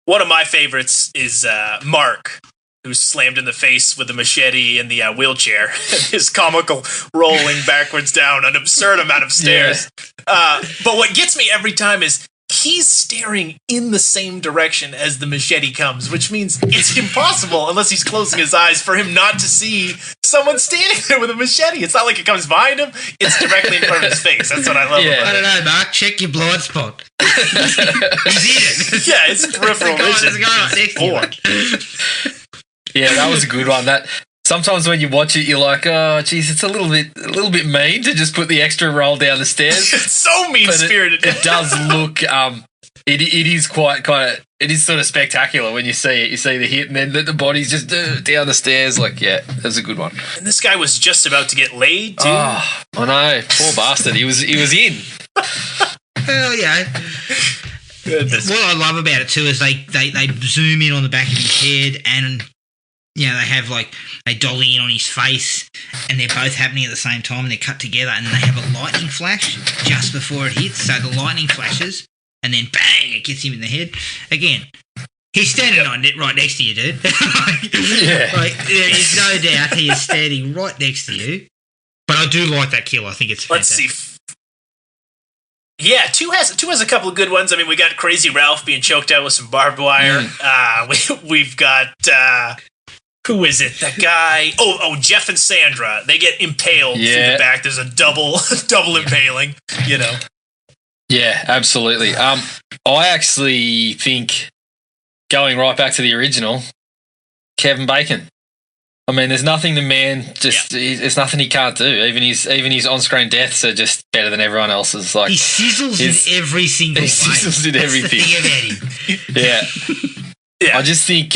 One of my favorites is Mark, who's slammed in the face with a machete in the wheelchair. His comical rolling backwards down an absurd amount of stairs. Yeah. But what gets me every time is he's staring in the same direction as the machete comes, which means it's impossible, unless he's closing his eyes, for him not to see someone standing there with a machete. It's not like it comes behind him. It's directly in front of his face. That's what I love about it. I don't know, Mark. Check your blind spot. He's in it. Yeah, it's peripheral vision. There's a guy right next to you. Yeah, that was a good one. That sometimes when you watch it, you're like, oh, geez, it's a little bit mean to just put the extra roll down the stairs. It's so mean-spirited. It does look. It is quite kind of. It is sort of spectacular when you see it. You see the hit, and then the body's just down the stairs. Like, yeah, that's a good one. And this guy was just about to get laid too. Oh, I know, poor bastard. He was in. Well, yeah. Goodness. What I love about it too is they zoom in on the back of his head, and you know, they have like, they dolly in on his face and they're both happening at the same time and they're cut together and they have a lightning flash just before it hits. So the lightning flashes and then bang, it gets him in the head. Again, he's standing right next to you, dude. Like, there is no doubt he is standing right next to you. But I do like that kill. I think it's fantastic. Let's see. Yeah, two has a couple of good ones. I mean, we got Crazy Ralph being choked out with some barbed wire. We've got who is it? That guy? Oh, Jeff and Sandra. They get impaled through the back. There's a double impaling. You know. Yeah, absolutely. I actually think going right back to the original, Kevin Bacon. I mean, there's nothing the man there's nothing he can't do. Even his on-screen deaths are just better than everyone else's. Like, he sizzles in every single way. He sizzles in everything. Yeah. I just think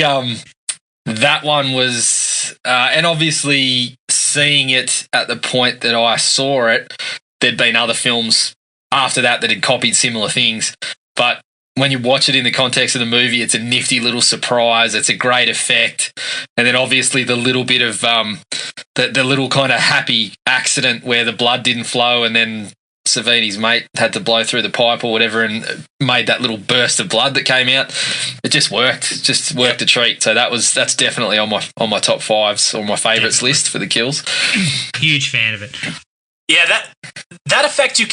that one was, and obviously seeing it at the point that I saw it, there'd been other films after that had copied similar things, but when you watch it in the context of the movie, it's a nifty little surprise. It's a great effect. And then obviously the little bit of the little kind of happy accident where the blood didn't flow and then Savini's mate had to blow through the pipe or whatever and made that little burst of blood that came out. It just worked. It just worked a treat. So that's definitely on my top fives or my favourites list for the kills. Huge fan of it. Yeah, that effect you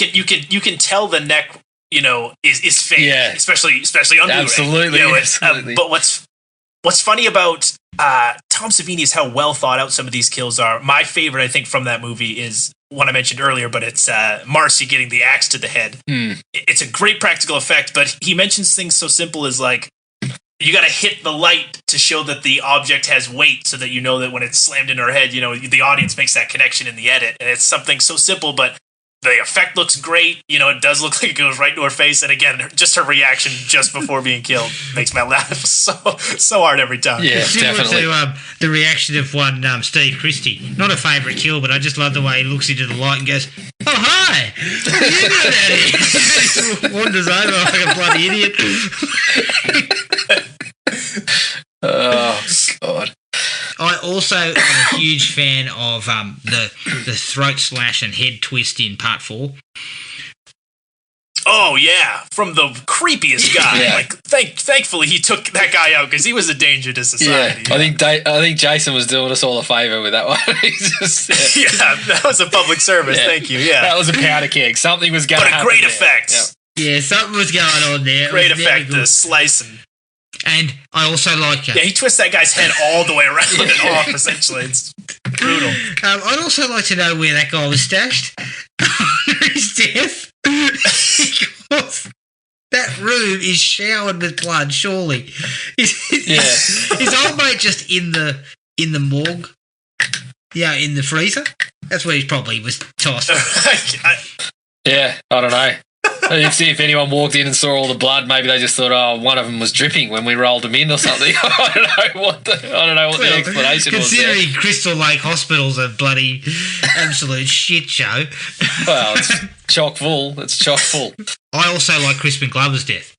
can tell the neck, you know, is fake, especially on Blu-ray. Absolutely, you know, absolutely. But what's funny about Tom Savini is how well thought out some of these kills are. My favorite, I think, from that movie is one I mentioned earlier, but it's Marcy getting the axe to the head. It's a great practical effect, but he mentions things so simple as like, you got to hit the light to show that the object has weight so that you know that when it's slammed into her head, you know, the audience makes that connection in the edit. And it's something so simple, but the effect looks great. You know, it does look like it goes right to her face. And again, just her reaction just before being killed makes me laugh so hard every time. Yeah, similar definitely. to the reaction of one Steve Christie. Not a favourite kill, but I just love the way he looks into the light and goes, "Oh, hi! What are you doing out here?" He wanders over like a bloody idiot. Oh, God. I also am a huge fan of the throat slash and head twist in part 4. Oh yeah, from the creepiest guy. Yeah. Like, thankfully he took that guy out because he was a danger to society. Yeah, I think Jason was doing us all a favour with that one. Yeah, that was a public service. Yeah. Thank you. Yeah, that was a powder keg. Something was going to happen. But a great there. effect. Yeah, something was going on there. Great effect. The slicing. And I also like... yeah, he twists that guy's head all the way around and off, essentially. It's brutal. I'd also like to know where that guy was stashed after his death. Because that room is showered with blood, surely. Is old mate just in the morgue? Yeah, in the freezer? That's where he probably was tossed. Yeah, I don't know. You'd see if anyone walked in and saw all the blood, maybe they just thought, oh, one of them was dripping when we rolled them in or something. I don't know what the explanation was there. Considering Crystal Lake Hospital's a bloody absolute shit show. Well, it's chock full. It's chock full. I also like Crispin Glover's death.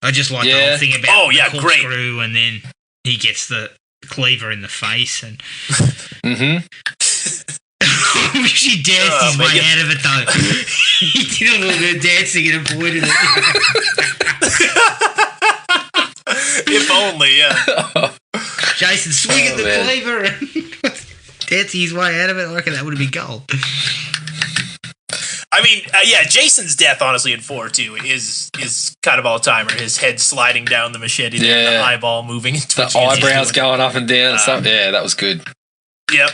I just like the whole thing about the corkscrew and then he gets the cleaver in the face. And I wish he danced his way out of it, though. He did a little bit of dancing and avoided it. If only, yeah. Jason swinging the cleaver and dancing his way out of it. I reckon that would have been gold. I mean, Jason's death, honestly, in 4, too, is kind of all-timer. His head sliding down the machete, the eyeball moving. The eyebrows going up and down and stuff. Yeah, that was good. Yep.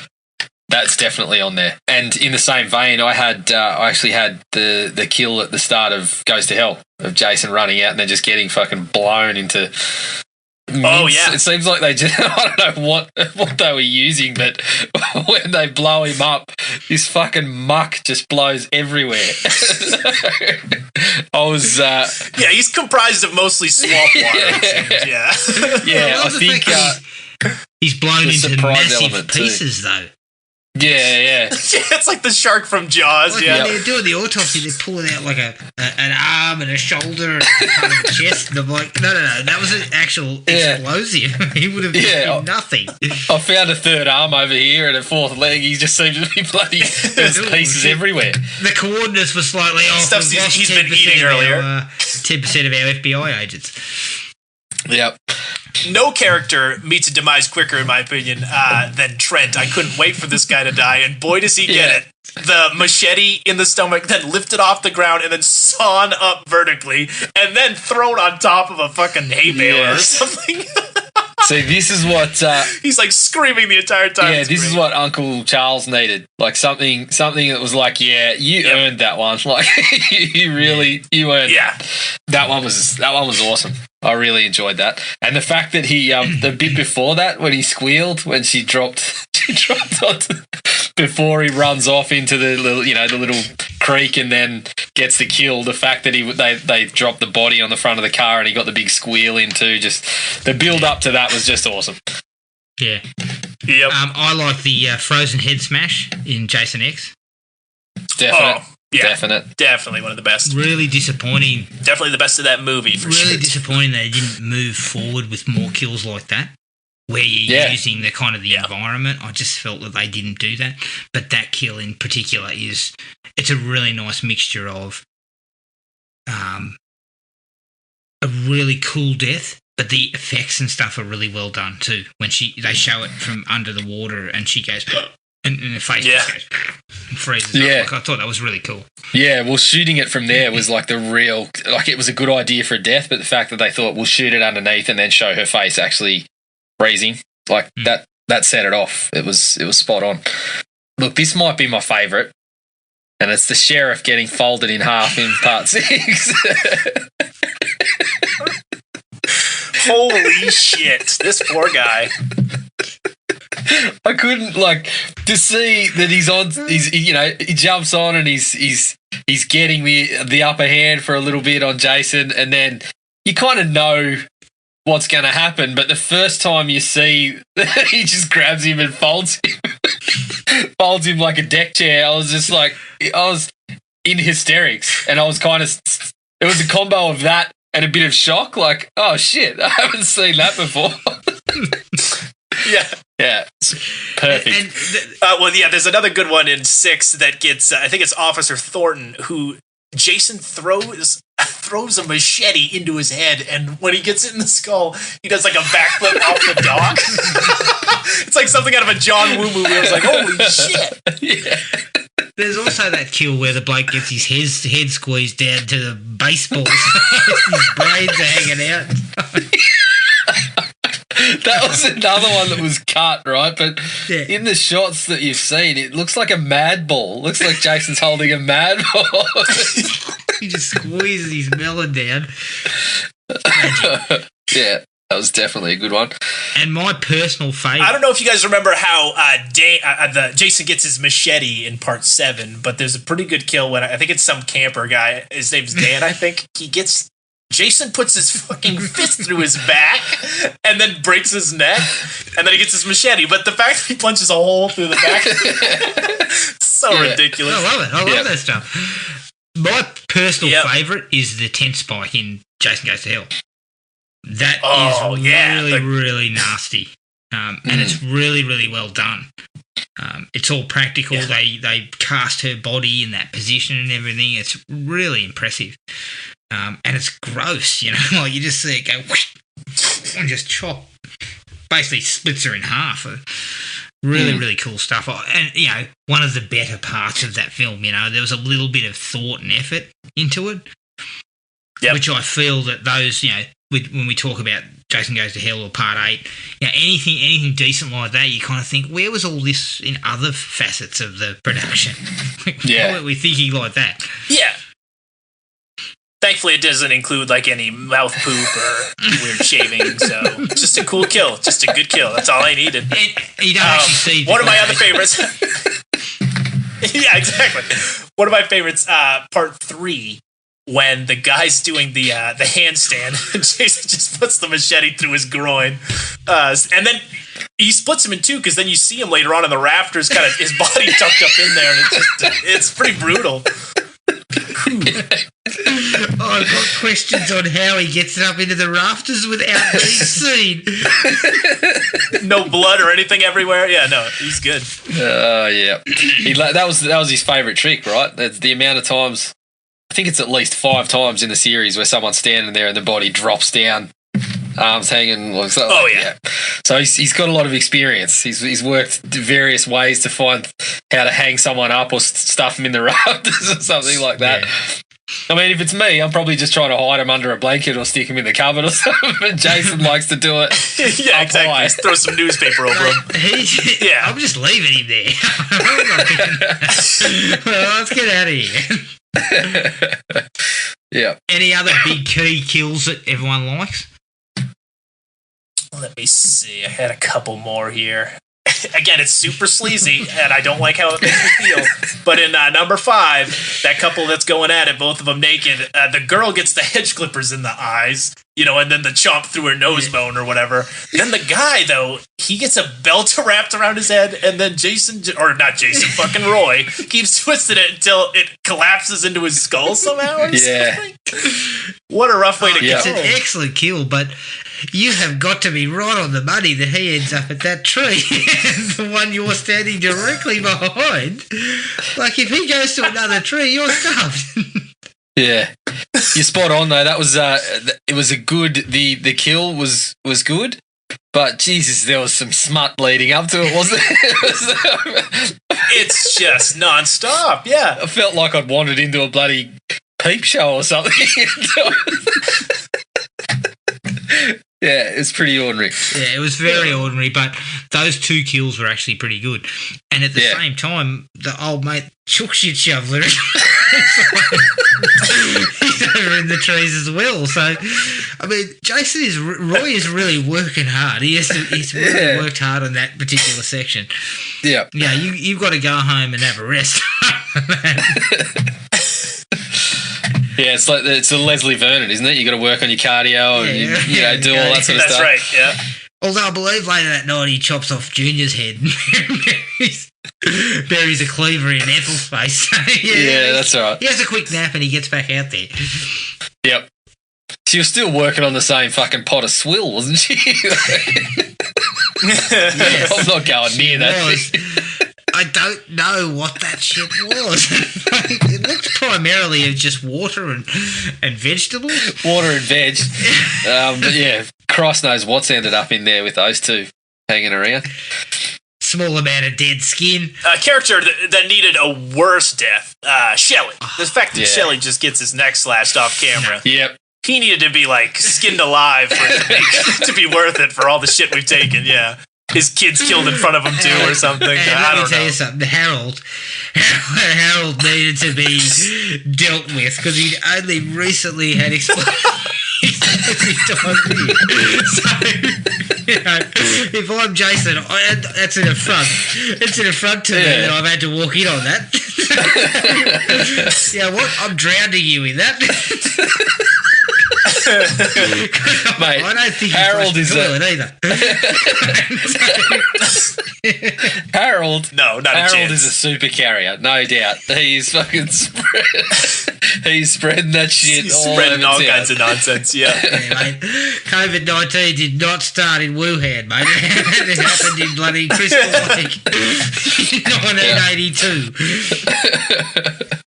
That's definitely on there. And in the same vein, I actually had the kill at the start of Goes to Hell of Jason running out and then just getting fucking blown into. Oh yeah! It seems like they just I don't know what they were using, but when they blow him up, this fucking muck just blows everywhere. I was he's comprised of mostly swamp water. Yeah, I think he's blown into massive pieces though. Yeah. It's like the shark from Jaws. Like when they're doing the autopsy, they're pulling out like an arm and a shoulder and part of the chest. And I'm like, no, that was an actual explosive. He would have been nothing. I found a third arm over here and a fourth leg. He just seems to be bloody. There's pieces everywhere. The coordinates were slightly off. Stuff he's been eating earlier. 10% of our FBI agents. Yep. No character meets a demise quicker, in my opinion, than Trent. I couldn't wait for this guy to die, and boy, does he get it. The machete in the stomach, then lifted off the ground, and then sawn up vertically, and then thrown on top of a fucking hay baler or something. See, this is what... he's like screaming the entire time. Yeah, this is what Uncle Charles needed. Like something that was like, you earned that one. Like, you earned it. That one was awesome. I really enjoyed that. And the fact that he, the bit before that, when he squealed, when she dropped onto, before he runs off into the little creek and then gets the kill, the fact that they dropped the body on the front of the car and he got the big squeal in too, just the build up to that was just awesome. Yeah. Yep. I like the frozen head smash in Jason X. Definite. Definitely one of the best. Really disappointing. Definitely the best of that movie, for sure. Really disappointing they didn't move forward with more kills like that, where you're using the kind of the environment. I just felt that they didn't do that. But that kill in particular it's a really nice mixture of a really cool death, but the effects and stuff are really well done too. When they show it from under the water and she goes... And the face just goes and freezes up. Like, I thought that was really cool. Yeah, well, shooting it from there was like it was a good idea for a death, but the fact that they thought we'll shoot it underneath and then show her face actually freezing, like that set it off. It was spot on. Look, this might be my favourite, and it's the sheriff getting folded in half in part 6. Holy shit, this poor guy. I couldn't to see that he jumps on and he's getting the upper hand for a little bit on Jason, and then you kind of know what's going to happen, but the first time you see he just grabs him and folds him like a deck chair, I was in hysterics, and I was it was a combo of that and a bit of shock, like, oh shit, I haven't seen that before. Yeah, it's perfect. There's another good one in 6 that gets, I think it's Officer Thornton, who Jason throws a machete into his head, and when he gets it in the skull, he does like a backflip off the dock. It's like something out of a John Woo movie. I was like, holy shit. Yeah. There's also that kill where the bloke gets his head squeezed down to the baseball. His brains are hanging out. That was another one that was cut, right? But in the shots that you've seen, it looks like a mad ball. It looks like Jason's holding a mad ball. He just squeezes his melon down. Yeah, that was definitely a good one. And my personal favourite... I don't know if you guys remember how Jason gets his machete in part 7, but there's a pretty good kill when I think it's some camper guy. His name's Dan, I think. Jason puts his fucking fist through his back and then breaks his neck, and then he gets his machete. But the fact that he punches a hole through the back, so ridiculous. I love it. I love that stuff. My personal favourite is the tent spike in Jason Goes to Hell. That is really nasty, and it's really, really well done. It's all practical. Yeah. They cast her body in that position and everything. It's really impressive. And it's gross, like you just see it go whoosh, and just chop, basically splits her in half. Really, really cool stuff. And, one of the better parts of that film, there was a little bit of thought and effort into it, which I feel that those, when we talk about Jason Goes to Hell or Part 8, anything decent like that, you kind of think, where was all this in other facets of the production? Why weren't we thinking like that? Yeah. Thankfully, it doesn't include like any mouth poop or weird shaving. So just a cool kill, just a good kill. That's all I needed. And you don't actually see one of my other favorites. Yeah, exactly. One of my favorites, part 3, when the guy's doing the handstand, and Jason just puts the machete through his groin, and then he splits him in two because then you see him later on in the rafters, kind of his body tucked up in there, and it's pretty brutal. I've got questions on how he gets up into the rafters without being seen. No blood or anything everywhere. Yeah, no, he's good. Yeah. That was his favourite trick, right? That's the amount of times. I think it's at least 5 times in the series where someone's standing there and the body drops down, arms hanging. Oh yeah. So he's got a lot of experience. He's worked various ways to find how to hang someone up or stuff them in the rafters or something like that. Yeah. I mean, if it's me, I'm probably just trying to hide him under a blanket or stick him in the cupboard or something. But Jason likes to do it. Yeah, exactly. Just throw some newspaper over him. Yeah, I'm just leaving him there. Well, let's get out of here. Yeah. Any other big key kills that everyone likes? Let me see. I had a couple more here. Again, it's super sleazy, and I don't like how it makes me feel. But in number 5, that couple that's going at it, both of them naked, the girl gets the hedge clippers in the eyes, and then the chomp through her nose bone or whatever. Then the guy, though, he gets a belt wrapped around his head, and then fucking Roy, keeps twisting it until it collapses into his skull somehow or something. What a rough way to go. It's an excellent kill, but you have got to be right on the money that he ends up at that tree, the one you're standing directly behind. Like, if he goes to another tree, you're stuffed. Yeah, you're spot on though. That was it was a good. The kill was good, but Jesus, there was some smut leading up to it, wasn't it? It's just nonstop. Yeah, I felt like I'd wandered into a bloody peep show or something. Yeah, it's pretty ordinary. Yeah, it was very ordinary, but those 2 kills were actually pretty good. And at the same time, the old mate chook shit shoveler, he's over in the trees as well. So, I mean, Roy is really working hard. He's really worked hard on that particular section. Yeah. Yeah, you've got to go home and have a rest. Yeah, it's a Leslie Vernon, isn't it? You got to work on your cardio and do all that sort of stuff. That's right. Yeah. Although I believe later that night he chops off Junior's head and buries a cleaver in Ethel's face. So, yeah, that's right. He has a quick nap and he gets back out there. Yep. She was still working on the same fucking pot of swill, wasn't she? Yes, I'm not going near that thing. I don't know what that shit was. It looked primarily of just water and vegetables. Water and veg. But yeah, Christ knows what's ended up in there with those two hanging around. Small amount of dead skin. A character that needed a worse death, Shelley. The fact that Shelley just gets his neck slashed off camera. Yep. He needed to be, skinned alive for it to be worth it for all the shit we've taken, yeah. His kids killed in front of him too, or something. I don't know. Let me tell you something. Harold needed to be dealt with because he only recently had exploded. So, if I'm Jason, that's an affront. It's an affront to me that I've had to walk in on that. What? I'm drowning you in that. Mate, I don't think Harold is either. Harold. No, not Harold a chance. is a super carrier, no doubt. He's fucking he's spreading that shit. He's spreading all kinds of nonsense. Yeah, mate. COVID-19 did not start in Wuhan, mate. It happened in bloody Crystal Lake, 1982.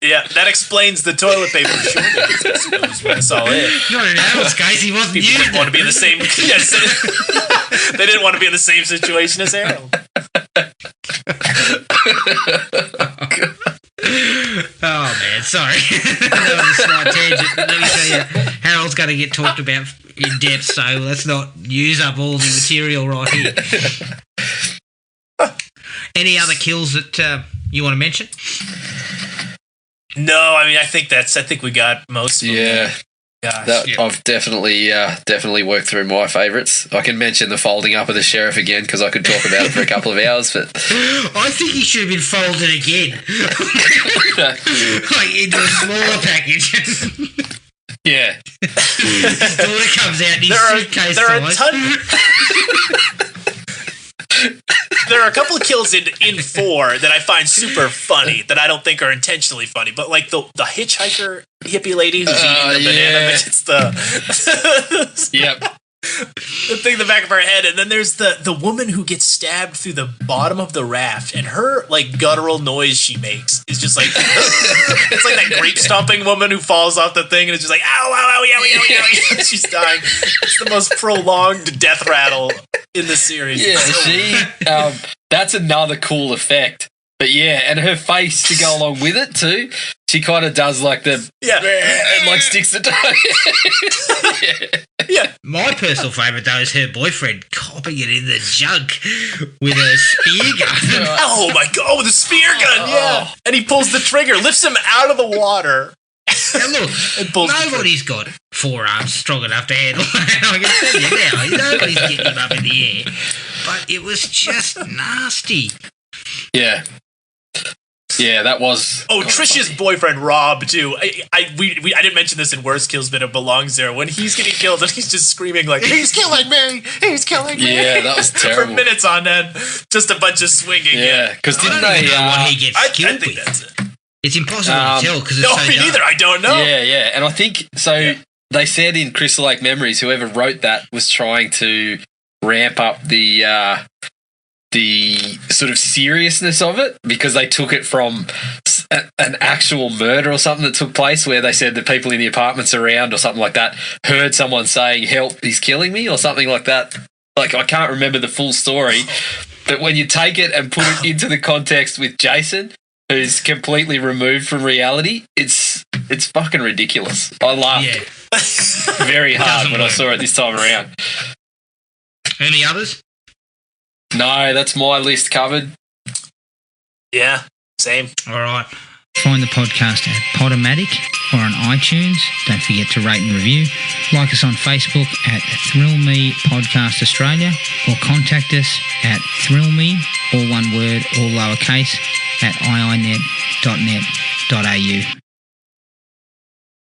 Yeah, that explains the toilet paper shortage. That's all it. Not in Harold's case, he wasn't People using didn't want to be in the same. Yes, they didn't want to be in the same situation as Harold. Oh man, sorry. That was a slight tangent, but let me tell you, Harold's going to get talked about in depth, so let's not use up all the material right here. Any other kills that you want to mention? No, I mean I think we got most of them. Yeah. Gosh. I've definitely worked through my favourites. I can mention the folding up of the sheriff again because I could talk about it for a couple of hours. But I think he should have been folded again, like into a smaller package. Yeah, his daughter comes out in his suitcase. There are a ton. there are a couple of kills in 4 that I find super funny that I don't think are intentionally funny, but like the hitchhiker hippie lady who's eating the banana, it's the Yep. the thing in the back of her head, and then there's the woman who gets stabbed through the bottom of the raft, and her like guttural noise she makes is just like it's like that grape stomping woman who falls off the thing and it's just like ow ow ow ow ow ow. She's dying. It's the most prolonged death rattle in the series. Yeah, she. That's another cool effect. But yeah, and her face to go along with it too. She kind of does like the and like sticks the yeah. My personal favourite though is her boyfriend copping it in the junk with a spear gun. Oh my god, with a spear gun, yeah. And he pulls the trigger, lifts him out of the water. And look, nobody's got forearms strong enough to handle that. I can tell you now, nobody's getting him up in the air. But it was just nasty. Yeah. Yeah, that was. Oh, Trish's boyfriend Rob too. I didn't mention this in Worst Kills, but it belongs there. When he's getting killed and he's just screaming like, "He's killing me! He's killing me!" Yeah, that was terrible. For minutes on end, just a bunch of swinging. Yeah, because I don't even know what he gets killed I think with. That's it. It's impossible to tell because it's so me dark. neither. I don't know. Yeah, and I think so. Yeah. They said in Crystal Lake Memories, whoever wrote that was trying to ramp up the sort of seriousness of it because they took it from an actual murder or something that took place where they said the people in the apartments around or something like that heard someone saying, "Help, he's killing me," or something like that. Like, I can't remember the full story, but when you take it and put it into the context with Jason, who's completely removed from reality, it's fucking ridiculous. I laughed very hard when I saw it this time around. Any others? No, that's my list covered. Yeah, same. All right. Find the podcast at Podomatic or on iTunes. Don't forget to rate and review. Like us on Facebook at Thrill Me Podcast Australia or contact us at thrillme, all one word, all lowercase, at iinet.net.au.